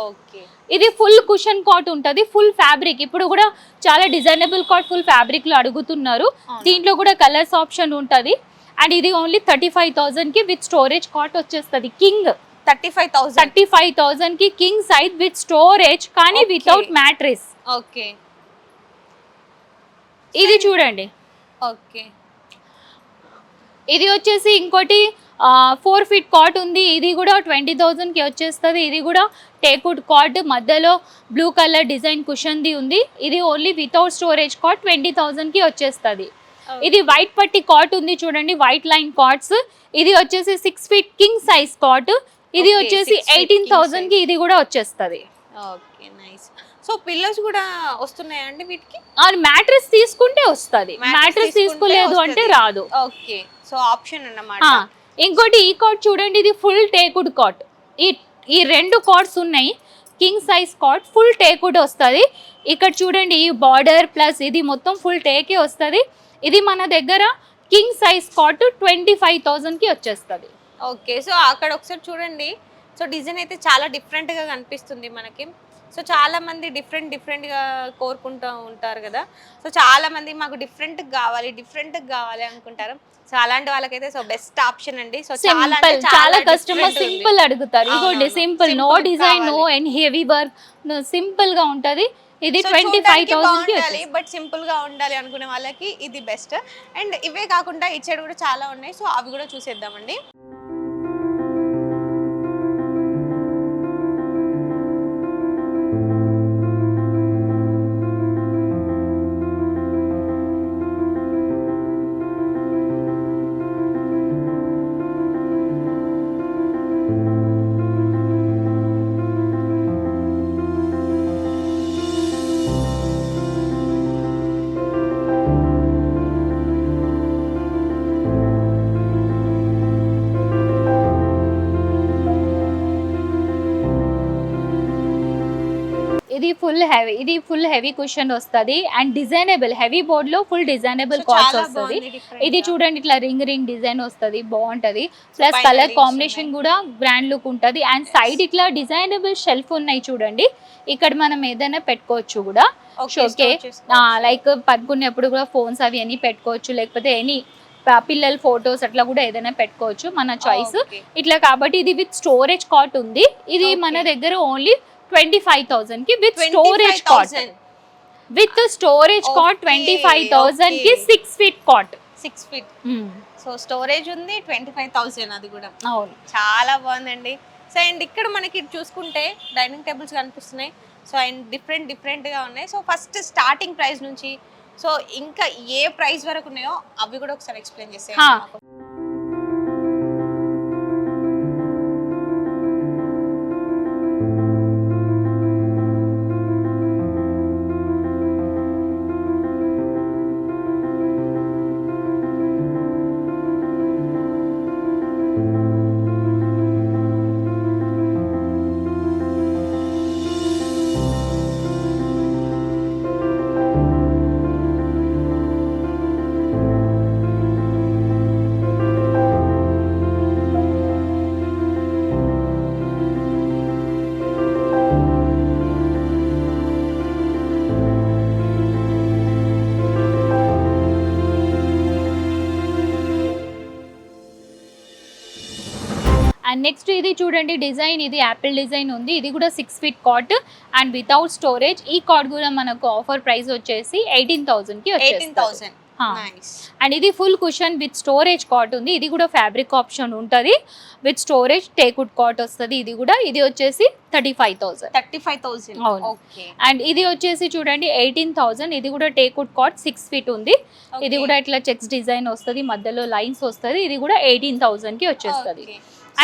ఓకే. ఇది ఫుల్ కుషన్ కాట్ ఉంటుంది, ఫుల్ ఫ్యాబ్రిక్. ఇప్పుడు కూడా చాలా డిజైనబుల్ కాట్ ఫుల్ ఫ్యాబ్రిక్ లో అడుగుతున్నారు. దీంట్లో కూడా కలర్స్ ఆప్షన్ ఉంటుంది. అండ్ ఇది ఓన్లీ 35,000 కి విత్ స్టోరేజ్ కాట్ వచ్చేస్తుంది. కింగ్ 35,000 కి కింగ్ సైజ్ విత్ స్టోరేజ్, కానీ Okay. Without mattress. ఓకే. ఇది చూడండి, ఓకే. ఇది వచ్చేసి ఇంకోటి 4 ఫీట్ కాట్ ఉంది, ఇది కూడా 20,000 కి వచ్చేస్తుంది. ఇది కూడా టేక్వుడ్ కాట్, మధ్యలో బ్లూ కలర్ డిజైన్ కుషన్ది ఉంది. ఇది ఓన్లీ వితౌట్ స్టోరేజ్ కాట్ 20,000 కి వచ్చేస్తుంది. ఇది వైట్ పట్టి కాట్ ఉంది చూడండి, వైట్ లైన్ కాట్స్. ఇది వచ్చేసి 6 ఫీట్ కింగ్ సైజ్ కాట్. ఇది Okay, వచ్చేసి 6 feet 18,000 king కి ఇది కూడా వచ్చేస్తుంది. Okay, nice. సో పిల్లోస్ కూడా వస్తున్నాయండి వీటికి? మ్యాట్రిస్ తీసుకుంటే వస్తుంది, మ్యాట్రిస్ తీసుకోలేదు అంటే రాదు. ఓకే. సో ఆప్షన్ అన్నమాట. ఇంకోటి ఈ కాట్ చూడండి, ఇది ఫుల్ టేకుడ్ కాట్. ఈ రెండు కాట్స్ ఉన్నాయి, king size cot full teakwood వస్తుంది. ఇక్కడ చూడండి, ఈ బార్డర్ ప్లస్ ఇది మొత్తం ఫుల్ టేకే వస్తుంది. ఇది మన దగ్గర కింగ్ సైజ్ కాట్ 25,000 కి వచ్చేస్తుంది. ఓకే, సో అక్కడ ఒకసారి చూడండి. సో డిజైన్ అయితే చాలా డిఫరెంట్ గా కనిపిస్తుంది మనకి. సో చాలా మంది డిఫరెంట్ గా కోరుకుంటూ ఉంటారు కదా. సో చాలా మంది మాకు డిఫరెంట్ కావాలి అనుకుంటారు. సో అలాంటి వాళ్ళకైతే సో బెస్ట్ ఆప్షన్ అండి. సో చాలా కస్టమర్ సింపుల్ అడుగుతారు. ఇగోండి simple, no design, no and heavy work, simple గా ఉంటది. ఇది 25,000 కి ఉండాలి, బట్ సింపుల్ గా ఉండాలి అనుకునే వాళ్ళకి ఇది బెస్ట్. అండ్ ఇవే కాకుండా ఇటు సైడ్ కూడా చాలా ఉన్నాయి. సో అవి కూడా చూసేద్దామండి. ఇది ఫుల్ హెవీ కుషన్ వస్తుంది అండ్ డిజైనబుల్ హెవీ బోర్డ్ లో ఫుల్ డిజైనబుల్ కార్డ్స్ వస్తుంది. ఇది చూడండి ఇట్లా రింగ్ డిజైన్ వస్తుంది, బాగుంటది. ప్లస్ కలర్ కాంబినేషన్ కూడా గ్రాండ్ లుక్ ఉంటది. అండ్ సైడ్ ఇట్లా డిజైనబుల్ షెల్ఫ్ ఉన్నాయి చూడండి. ఇక్కడ మనం ఏదైనా పెట్టుకోవచ్చు కూడా. ఓకే, లైక్ పడుకునేప్పుడు కూడా ఫోన్స్ అవి అన్ని పెట్టుకోవచ్చు, లేకపోతే ఎనీ పిల్లల ఫొటోస్ అట్లా కూడా ఏదైనా పెట్టుకోవచ్చు, మన చాయిస్. ఇట్లా కాబట్టి ఇది విత్ స్టోరేజ్ కాట్ ఉంది. ఇది మన దగ్గర ఓన్లీ 25,000 కి with storage cot. With storage cot 25,000 కి 6 feet cot. 6 feet. So storage ఉంది 25,000. అది కూడా అవును, చాలా బాగుందండి. సో అండ్ ఇక్కడ మనకి చూసుకుంటే డైనింగ్ టేబుల్స్ కనిపిస్తున్నాయి. సో అండ్ డిఫరెంట్ గా ఉన్నాయి. సో ఫస్ట్ స్టార్టింగ్ ప్రైస్ నుంచి సో ఇంకా ఏ ప్రైస్ వరకు ఉన్నాయో అవి కూడా ఒకసారి ఎక్స్ప్లెయిన్ చేసేయండి. అండ్ నెక్స్ట్ ఇది చూడండి డిజైన్, ఇది యాపిల్ డిజైన్ ఉంది. ఇది కూడా 6 feet cot and without storage. ఈ కాట్ కూడా మనకు ఆఫర్ ప్రైస్ వచ్చేసి 18,000 కి వచ్చేస్తుంది. అండ్ ఇది full cushion with storage cot ఉంది. ఇది కూడా ఫ్యాబ్రిక్ ఆప్షన్ ఉంటుంది. విత్ స్టోరేజ్ టేక్వుడ్ కాట్ వస్తుంది. ఇది వచ్చేసి 35,000. అవును. అండ్ ఇది వచ్చేసి చూడండి 18,000. ఇది కూడా టేక్వుడ్ కాట్ 6 ఫీట్ ఉంది. ఇది కూడా ఇట్లా చెక్స్ డిజైన్ వస్తుంది, మధ్యలో లైన్స్ వస్తుంది. ఇది కూడా 18,000 కి వచ్చేస్తుంది.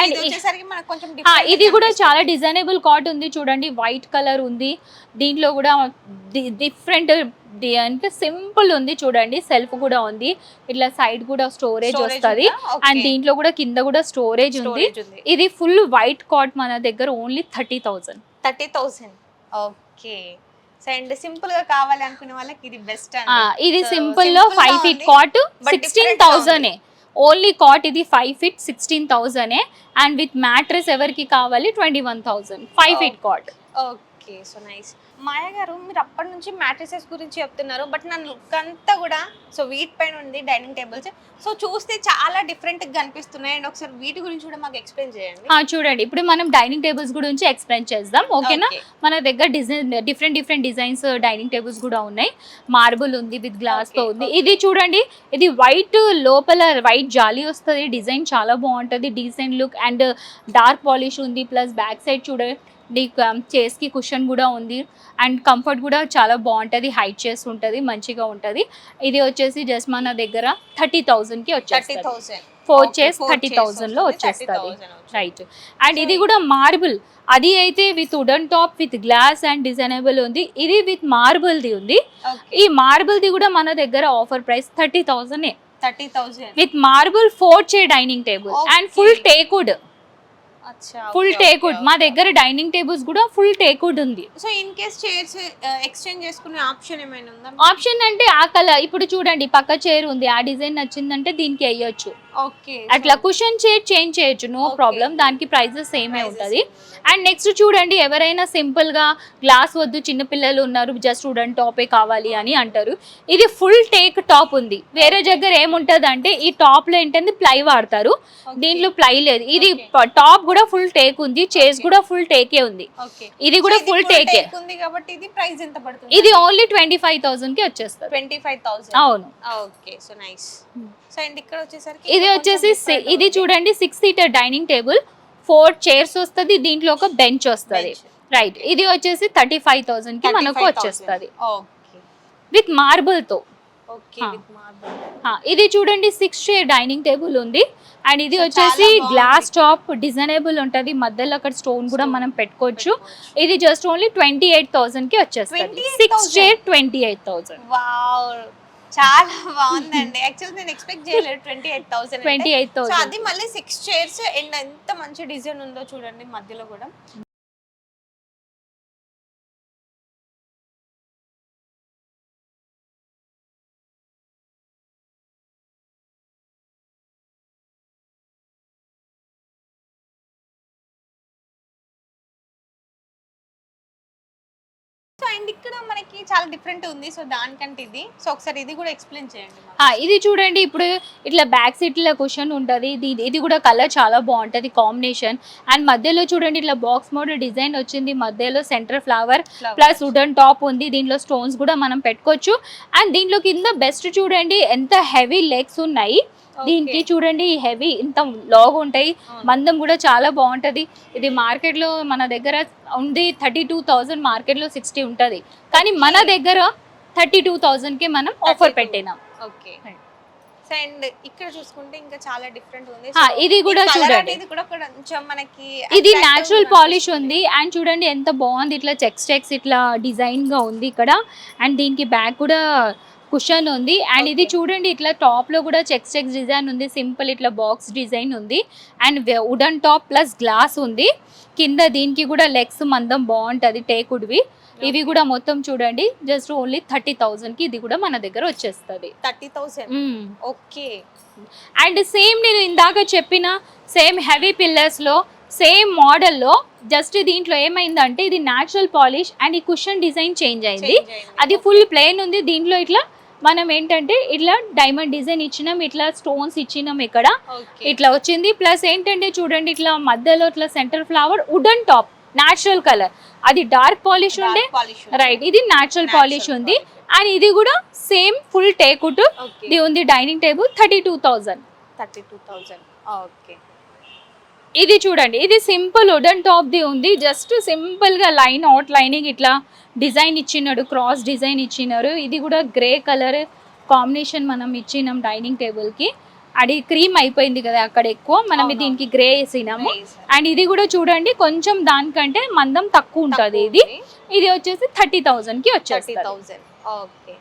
అండ్ ఇది కూడా చాలా డిజైనబుల్ కాట్ ఉంది చూడండి, వైట్ కలర్ ఉంది. దీంట్లో కూడా డిఫరెంట్ అంటే సింపుల్ ఉంది చూడండి. సెల్ఫ్ కూడా ఉంది, ఇట్లా సైడ్ కూడా స్టోరేజ్ వస్తుంది. అండ్ దీంట్లో కూడా కింద కూడా స్టోరేజ్ ఉంది. ఇది ఫుల్ వైట్ కాట్ మన దగ్గర ఓన్లీ 30,000. ఓకే, అండ్ సింపుల్ గా కావాలి అనుకునే వాళ్ళకి ఇది బెస్ట్. ఇది సింపుల్ లో 5 ఫీట్ కాట్ 16,000. ఓన్లీ కాట్ ఇది 5 ఫీట్ 16,000. అండ్ విత్ మ్యాట్రెస్ ఎవరికి కావాలి 21,000. 5 feet cot. Okay, so nice. Maya garu, మీరు అప్పటి నుంచి మ్యాట్రెసెస్ గురించి చెప్తున్నారు, బట్ నా లుక్ అంతా కూడా సో వీటి పైన ఉంది డైనింగ్ టేబుల్స్. సో చూస్తే చాలా డిఫరెంట్ గా కనిపిస్తున్నాయి. అండ్ ఒకసారి వీటి గురించి కూడా మాకు ఎక్స్ప్లెయిన్ చేయండి. చూడండి, ఇప్పుడు మనం డైనింగ్ టేబుల్స్ గురించి ఎక్స్ప్లెయిన్ చేద్దాం. ఓకేనా? మన దగ్గర డిఫరెంట్ డిజైన్స్ డైనింగ్ టేబుల్స్ కూడా ఉన్నాయి. మార్బుల్ ఉంది, విత్ గ్లాస్ తో ఉంది. ఇది చూడండి, ఇది వైట్ లోపల వైట్ జాలీ వస్తుంది. డిజైన్ చాలా బాగుంటుంది, decent look. And dark polish ఉంది. ప్లస్ బ్యాక్ సైడ్ చూడండి చేస్కి కుషన్ కూడా ఉంది. అండ్ కంఫర్ట్ కూడా చాలా బాగుంటుంది, హైట్ చేసి ఉంటుంది, మంచిగా ఉంటుంది. ఇది వచ్చేసి జస్ట్ మన దగ్గర 30,000 కి వచ్చేస్తుంది. 4 చైర్స్ 30,000 లో వచ్చేస్తుంది. రైట్. అండ్ ఇది కూడా మార్బుల్, అది అయితే with wooden top with glass and designable ఉంది. ఇది విత్ మార్బుల్ ది ఉంది. ఈ మార్బుల్ ది కూడా మన దగ్గర offer price 30,000 30,000 with marble 4 chair dining table and full teakwood. అచ్చా, ఫుల్ టేక్వుడ్. మా దగ్గర డైనింగ్ టేబుల్స్ కూడా ఫుల్ టేక్వుడ్ ఉంది. So in case chairs exchange చేసుకునే ఆప్షన్ ఏమైనా ఉందా? ఆప్షన్ అంటే ఆ కలర్ ఇప్పుడు చూడండి పక్క చైర్ ఉంది, ఆ డిజైన్ నచ్చిందంటే దీనికి వేయొచ్చు. ఓకే, అట్లా కుషన్ చైర్ చేంజ్ చేయొచ్చు, నో ప్రాబ్లం. దానికి ప్రైజెస్ సేమే ఉంటుంది. అండ్ నెక్స్ట్ చూడండి, ఎవరైనా సింపుల్ గా గ్లాస్ వద్దు, చిన్న పిల్లలు ఉన్నారు, జస్ట్ వుడెన్ టాపే కావాలి అని అంటారు, ఇది ఫుల్ టేక్ టాప్ ఉంది. వేరే దగ్గర ఏముంటది అంటే ఈ టాప్ లో ఏంటంటే ప్లై వాడతారు, దీంట్లో ప్లై లేదు. ఇది టాప్ కూడా ఫుల్ టేక్ ఉంది, చైర్స్ కూడా ఫుల్ టేకే ఉంది, ఇది కూడా ఫుల్ టేకే ఉంది. కాబట్టి ఇది ప్రైస్ ఎంత పడుతుంది? ఇది ఓన్లీ 25,000 కి వచ్చేస్తుంది. 25,000. అవును. Okay, so nice. So and ఇక్కడ వచ్చేసరికి ఇది వచ్చేసి ఇది చూడండి 6 సీటర్ డైనింగ్ టేబుల్, 4 చైర్స్ వస్తుంది, దీంట్లో ఒక బెంచ్ వస్తుంది. రైట్, ఇది వచ్చేసి 35,000 కి మనకు వచ్చేస్తుంది విత్ మార్బుల్ తో. ఇది చూడండి 6 చైర్ డైనింగ్ టేబుల్ ఉంది. అండ్ ఇది వచ్చేసి గ్లాస్ టాప్, డిజైనబుల్ ఉంటది, మధ్యలో అక్కడ స్టోన్ కూడా మనం పెట్టుకోవచ్చు. ఇది జస్ట్ ఓన్లీ 28,000 కి వచ్చేస్తుంది. 6 చైర్ 28,000. వావ్, చాలా బాగుందండి. యాక్చువల్లీ నేను ఎక్స్పెక్ట్ చేయలేదు 28,000. సో అది మళ్ళీ 6 చైర్స్ అండ్ ఎంత మంచి డిజైన్ ఉందో చూడండి మధ్యలో కూడా. సో అండ్ ఇక్కడ మనకి చాలా డిఫరెంట్ ఉంది. సో దానికంటే ఇది, సో ఒకసారి ఇది కూడా ఎక్స్ప్లెయిన్ చేయండి. ఇది చూడండి, ఇప్పుడు ఇట్లా బ్యాక్ సీట్ లో కుషన్ ఉంటుంది, ఇది కూడా కలర్ చాలా బాగుంటది కాంబినేషన్. అండ్ మధ్యలో చూడండి ఇట్లా బాక్స్ మోడల్ డిజైన్ వచ్చింది, మధ్యలో centre flower plus wooden top ఉంది, దీంట్లో స్టోన్స్ కూడా మనం పెట్టుకోవచ్చు. అండ్ దీంట్లో కింద బెస్ట్ చూడండి ఎంత హెవీ లెగ్స్ ఉన్నాయి, దీనికి చూడండి హెవీ ఇంత లాగ్ ఉంటాయి, మందం కూడా చాలా బాగుంటది. ఇది మార్కెట్ లో మన దగ్గర ఉంది 32,000, మార్కెట్ లో 60 ఉంటది, కానీ మన దగ్గర 32,000 కి మనం ఆఫర్ పెట్టినాం. ఓకే, అండ్ ఇక్కడ చూసుకుంటే ఇంకా చాలా డిఫరెంట్ ఉంది. ఇది కూడా చూడండి, ఇది కూడా కొంచెం మనకి ఇది న్యాచురల్ పాలిష్ ఉంది. అండ్ చూడండి ఎంత బాగుంది, ఇట్లా చెక్స్ ఇట్లా డిజైన్ గా ఉంది ఇక్కడ. అండ్ దీనికి బ్యాక్ కూడా కుషన్ ఉంది. అండ్ ఇది చూడండి ఇట్లా టాప్ లో కూడా చెక్స్ డిజైన్ ఉంది, సింపుల్ ఇట్లా బాక్స్ డిజైన్ ఉంది. And wooden top plus glass ఉంది కింద. దీనికి కూడా లెగ్స్ మందం బాగుంటది టేకుడ్వి. ఇవి కూడా మొత్తం చూడండి జస్ట్ ఓన్లీ 30,000 కి ఇది కూడా మన దగ్గర వచ్చేస్తుంది. 30,000. ఓకే. అండ్ సేమ్ నేను ఇందాక చెప్పిన సేమ్ హెవీ పిల్లర్స్ లో సేమ్ మోడల్లో జస్ట్ దీంట్లో ఏమైందంటే ఇది న్యాచురల్ పాలిష్ అండ్ ఈ కుషన్ డిజైన్ చేంజ్ అయింది. అది ఫుల్ ప్లెయిన్ ఉంది, దీంట్లో ఇట్లా మనం ఏంటంటే ఇట్లా డైమండ్ డిజైన్ ఇచ్చినాం, ఇట్లా స్టోన్స్ ఇచ్చినాం, ఇక్కడ ఇట్లా వచ్చింది. ప్లస్ ఏంటంటే చూడండి ఇట్లా మధ్యలో ఇట్లా centre flower, wooden top, natural colour. అది డార్క్ పాలిష్ ఉండే, రైట్, ఇది న్యాచురల్ పాలిష్ ఉంది. అండ్ ఇది కూడా సేమ్ ఫుల్ టేకుడ్ ఇది ఉంది డైనింగ్ టేబుల్ 32,000. ఓకే. ఇది చూడండి, ఇది సింపుల్ వుడెన్ టాప్ ది ఉంది, జస్ట్ సింపుల్ గా లైన్ అవుట్ లైనింగ్ ఇట్లా డిజైన్ ఇచ్చినాడు, క్రాస్ డిజైన్ ఇచ్చినారు. ఇది కూడా గ్రే కలర్ కాంబినేషన్ మనం ఇచ్చినాం డైనింగ్ టేబుల్ కి. అది క్రీమ్ అయిపోయింది కదా అక్కడ ఎక్కువ, మనం దీనికి గ్రే వేసినాము. అండ్ ఇది కూడా చూడండి కొంచెం దానికంటే మందం తక్కువ ఉంటది. ఇది వచ్చేసి 30,000 కి వచ్చేస్తుంది. ఓకే.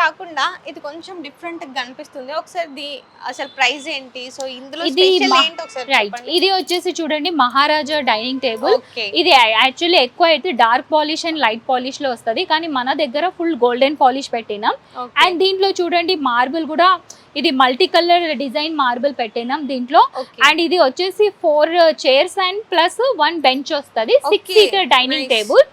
కాకుండా ఇది కొంచెం డిఫరెంట్ గా కనిపిస్తుంది. ఒకసారి అసలు ప్రైస్ ఏంటి, సో ఇందులో స్పెషల్ ఏంటి ఒకసారి చెప్పండి. ఇది వచ్చేసి చూడండి మహారాజా డైనింగ్ టేబుల్. ఇది యాక్చువల్లీ ఎక్కువ అయితే dark polish and light polish లో వస్తది, కానీ మన దగ్గర ఫుల్ గోల్డెన్ పాలిష్ పెట్టినాం. అండ్ దీంట్లో చూడంండి మార్బుల్ కూడా ఇది మల్టీ కలర్ డిజైన్ మార్బుల్ పెట్టినాం దీంట్లో. అండ్ ఇది వచ్చేసి 4 చైర్స్ అండ్ ప్లస్ 1 బెంచ్ వస్తది. 6 సీటర్ డైనింగ్ టేబుల్.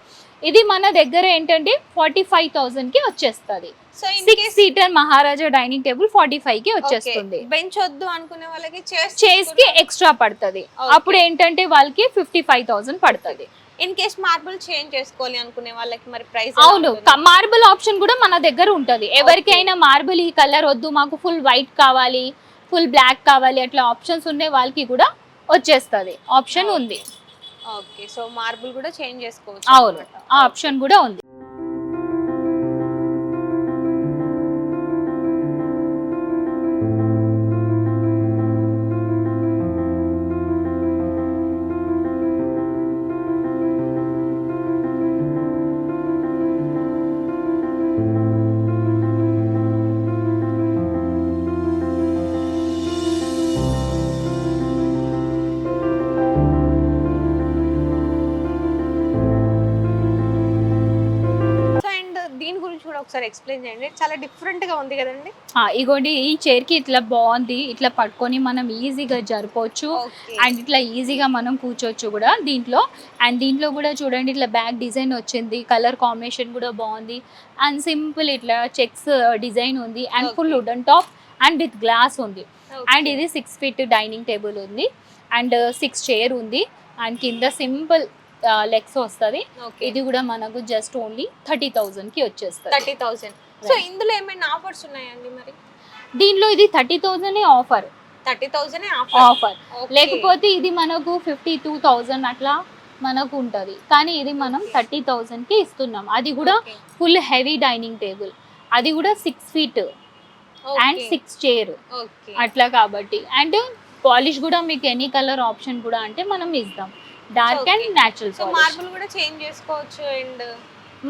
ఇది మన దగ్గర ఏంటంటే 45,000 కి వచ్చేస్తుంది. సో 6 సీటర్ మహారాజా డైనింగ్ టేబుల్ 45 కి వచ్చేస్తుంది. బెంచ్ వద్దు అనుకునే వాళ్ళకి చైర్స్ కి ఎక్స్ట్రా పడుతుంది. అప్పుడు ఏంటంటే వాళ్ళకి 55,000 పడుతుంది. ఇన్ కేస్ మార్బుల్ చేంజ్ చేసుకోవాలి అనుకునే వాళ్ళకి మరి ప్రైస్? అవును, మార్బుల్ ఆప్షన్ కూడా మన దగ్గర ఉంటది. ఎవరికైనా మార్బుల్ ఈ కలర్ వద్దు, మాకు ఫుల్ వైట్ కావాలి, ఫుల్ బ్లాక్ కావాలి, అట్లా ఆప్షన్స్ ఉండే వాళ్ళకి కూడా వచ్చేస్తుంది. ఆప్షన్ ఉంది. ఓకే, సో మార్బుల్ కూడా చేంజ్ చేసుకోవచ్చు. అవును, ఆ ఆప్షన్ కూడా ఉంది. దీని గురించి కూడా ఒకసారి ఎక్స్ప్లెయిన్ చేయండి. చాలా డిఫరెంట్ గా ఉంది కదండి. ఇగోండి, ఈ చైర్ కి ఇట్లా బాగుంది. ఇట్లా పట్టుకొని మనం ఈజీగా జరపవచ్చు అండ్ ఇట్లా ఈజీగా మనం కూర్చోవచ్చు కూడా దీంట్లో. అండ్ దీంట్లో కూడా చూడండి, ఇట్లా బ్యాక్ డిజైన్ వచ్చింది, కలర్ కాంబినేషన్ కూడా బాగుంది అండ్ సింపుల్ ఇట్లా చెక్స్ డిజైన్ ఉంది and full wooden top and with glass ఉంది. అండ్ ఇది 6 ఫీట్ డైనింగ్ టేబుల్ ఉంది అండ్ 6 చైర్ ఉంది అండ్ కింద సింపుల్ లెగ్స్ వస్తుంది. ఇది కూడా మనకు జస్ట్ ఓన్లీ 30,000 కి వచ్చేస్తుంది. 30,000. సో ఇందులో ఏమైనా ఆఫర్స్ ఉన్నాయండి మరి? దీనిలో ఇది 30,000 ఆఫర్. 30,000 ఆఫర్. లేకపోతే ఇది మనకు 52,000 అట్లా మనకు ఉంటది. కానీ ఇది మనం 30,000 కి ఇస్తున్నాం. అది కూడా ఫుల్ హెవీ డైనింగ్ టేబుల్, అది కూడా 6 ఫీట్ అండ్ 6 చైర్ అట్లా. కాబట్టి అండ్ పాలిష్ కూడా మీకు ఎనీ కలర్ ఆప్షన్ కూడా అంటే మనం ఇస్తాం. Dark and natural. So marble కూడా చేంజ్ చేసుకోవచ్చు అండ్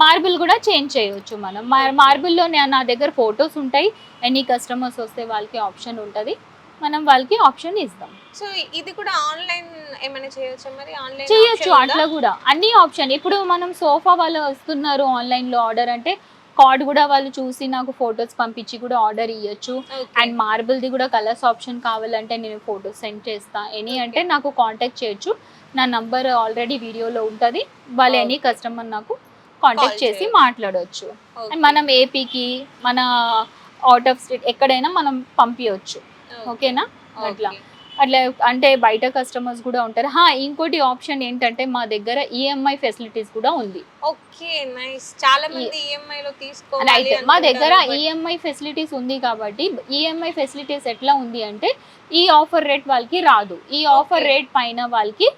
మార్బుల్ కూడా చేంజ్ చేయవచ్చు మనం. మార్బుల్లో నా దగ్గర ఫొటోస్ ఉంటాయి. ఎనీ కస్టమర్స్ వస్తే వాళ్ళకి ఆప్షన్ ఉంటుంది, మనం వాళ్ళకి ఆప్షన్ ఇస్తాం. సో ఇది కూడా ఆన్లైన్ ఏమైనా చేయొచ్చా మరి? ఆన్లైన్ చేయొచ్చు, అట్లా కూడా అన్ని ఆప్షన్. ఇప్పుడు మనం సోఫా వాళ్ళు వస్తున్నారు ఆన్లైన్లో ఆర్డర్ అంటే కార్డ్ కూడా వాళ్ళు చూసి నాకు ఫొటోస్ పంపించి కూడా ఆర్డర్ ఇవ్వచ్చు. అండ్ మార్బుల్ది కూడా కలర్స్ ఆప్షన్ కావాలంటే నేను ఫొటోస్ సెండ్ చేస్తా. ఎనీ అంటే నాకు కాంటాక్ట్ చేయొచ్చు. నా నంబర్ ఆల్రెడీ వీడియోలో ఉంటుంది. వాళ్ళు ఎనీ కస్టమర్ నాకు కాంటాక్ట్ చేసి మాట్లాడవచ్చు. అండ్ మనం ఏపీకి, మన అవుట్ ఆఫ్ స్టేట్ ఎక్కడైనా మనం పంపించవచ్చు. ఓకేనా? అట్లా అట్లా అంటే బయట కస్టమర్స్ కూడా ఉంటారు. ఇంకోటి ఆప్షన్ ఏంటంటే మా దగ్గర ఈఎంఐ ఫెసిలిటీస్ కూడా ఉంది. Okay, nice. చాలా మంది ఈఎంఐ లో తీసుకోవాలి. మా దగ్గర ఈఎంఐ ఫెసిలిటీస్ ఉంది కాబట్టి ఈఎంఐ ఫెసిలిటీస్ ఎట్లా ఉంది అంటే ఈ ఆఫర్ రేట్ వాళ్ళకి రాదు. ఈ ఆఫర్ రేట్ పైన వాళ్ళకి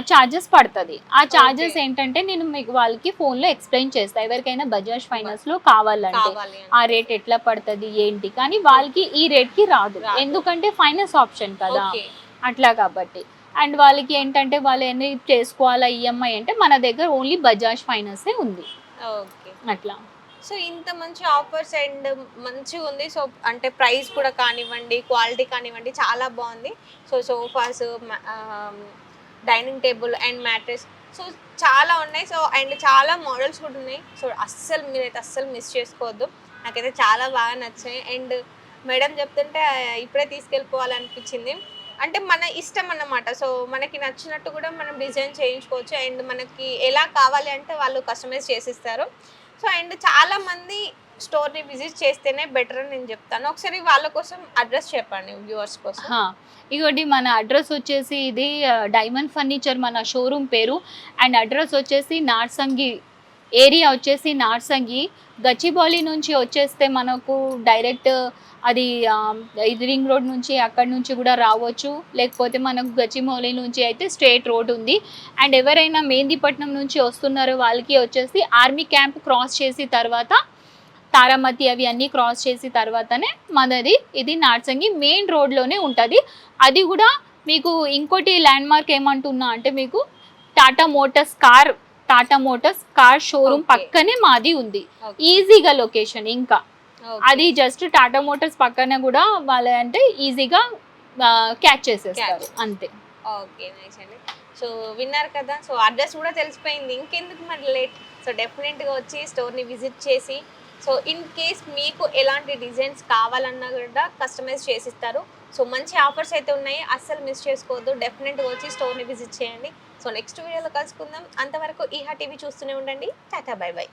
చార్జెస్ పడుతుంది. ఆ చార్జెస్ ఏంటంటే నేను మీకు వాళ్ళకి ఫోన్లో ఎక్స్ప్లెయిన్ చేస్తాను. ఎవరికైనా బజాజ్ ఫైనాన్స్ లో కావాలంటే ఆ రేట్ ఎట్లా పడుతుంది ఏంటి, కానీ వాళ్ళకి ఈ రేట్ కి రాదు, ఎందుకంటే ఫైనాన్స్ ఆప్షన్ కదా అట్లా. కాబట్టి అండ్ వాళ్ళకి ఏంటంటే వాళ్ళు ఎన్ని చేసుకోవాలా ఈఎంఐ అంటే మన దగ్గర ఓన్లీ బజాజ్ ఫైనాన్స్ ఉంది. అట్లా. సో ఇంత మంచి ఆఫర్స్ అండ్ మంచిగా ఉంది. సో అంటే ప్రైస్ కూడా కానివ్వండి, క్వాలిటీ కానివ్వండి, చాలా బాగుంది. So sofas, dining table and mattress, so చాలా ఉన్నాయి. సో అండ్ చాలా మోడల్స్ కూడా ఉన్నాయి. సో మీరైతే అస్సలు మిస్ చేసుకోవద్దు. నాకైతే చాలా బాగా నచ్చాయి. అండ్ మేడం చెప్తుంటే ఇప్పుడే తీసుకెళ్ళిపోవాలనిపించింది. అంటే మన ఇష్టం అన్నమాట. సో మనకి నచ్చినట్టు కూడా మనం డిజైన్ చేయించుకోవచ్చు. అండ్ మనకి ఎలా కావాలి అంటే వాళ్ళు కస్టమైజ్ చేసిస్తారు. సో అండ్ చాలా మంది స్టోర్ని విజిట్ చేస్తేనే బెటర్ అని నేను చెప్తాను. ఒకసారి వాళ్ళ కోసం అడ్రస్ చెప్పండి వ్యూవర్స్ కోసం. ఇగోటి మన అడ్రస్ వచ్చేసి ఇది డైమండ్ ఫర్నిచర్ మన షోరూమ్ పేరు. అండ్ అడ్రస్ వచ్చేసి నార్సంగి ఏరియా, వచ్చేసి నార్సంగి. గచ్చిబౌలి నుంచి వచ్చేస్తే మనకు డైరెక్ట్ అది రింగ్ రోడ్ నుంచి అక్కడ నుంచి కూడా రావచ్చు. లేకపోతే మనకు గచ్చిబౌలి నుంచి అయితే స్ట్రేట్ రోడ్ ఉంది. అండ్ ఎవరైనా మెహందీపట్నం నుంచి వస్తున్నారో వాళ్ళకి వచ్చేసి ఆర్మీ క్యాంప్ క్రాస్ చేసి తర్వాత తారామతి అవి అన్నీ క్రాస్ చేసి తర్వాతనే మనది ఇది నార్సంగి మెయిన్ రోడ్లోనే ఉంటుంది. అది కూడా మీకు ఇంకోటి ల్యాండ్ మార్క్ ఏమంటున్నా అంటే మీకు టాటా మోటార్స్ కార్ షోరూమ్ పక్కనే మాది ఉంది. ఈజీగా లొకేషన్. ఇంకా అది జస్ట్ టాటా మోటార్స్ పక్కనే కూడా వాళ్ళ అంటే ఈజీగా క్యాచ్ చేసేస్తారు అంతే. ఓకే, నైస్ అండి. సో విన్నారు కదా. సో అడ్రస్ కూడా తెలిసిపోయింది, ఇంకెందుకు మరి లేట్. సో డెఫినెట్గా వచ్చి స్టోర్ని విజిట్ చేసి, సో ఇన్ కేస్ మీకు ఎలాంటి డిజైన్స్ కావాలన్నా కూడా కస్టమైజ్ చేసిస్తారు. సో మంచి ఆఫర్స్ అయితే ఉన్నాయి, అస్సలు మిస్ చేసుకోవద్దు. డెఫినెట్గా వచ్చి స్టోర్ని విజిట్ చేయండి. సో నెక్స్ట్ వీడియోలో కలుసుకుందాం. అంతవరకు ఈహా టీవీ చూస్తూనే ఉండండి. Tata bye by.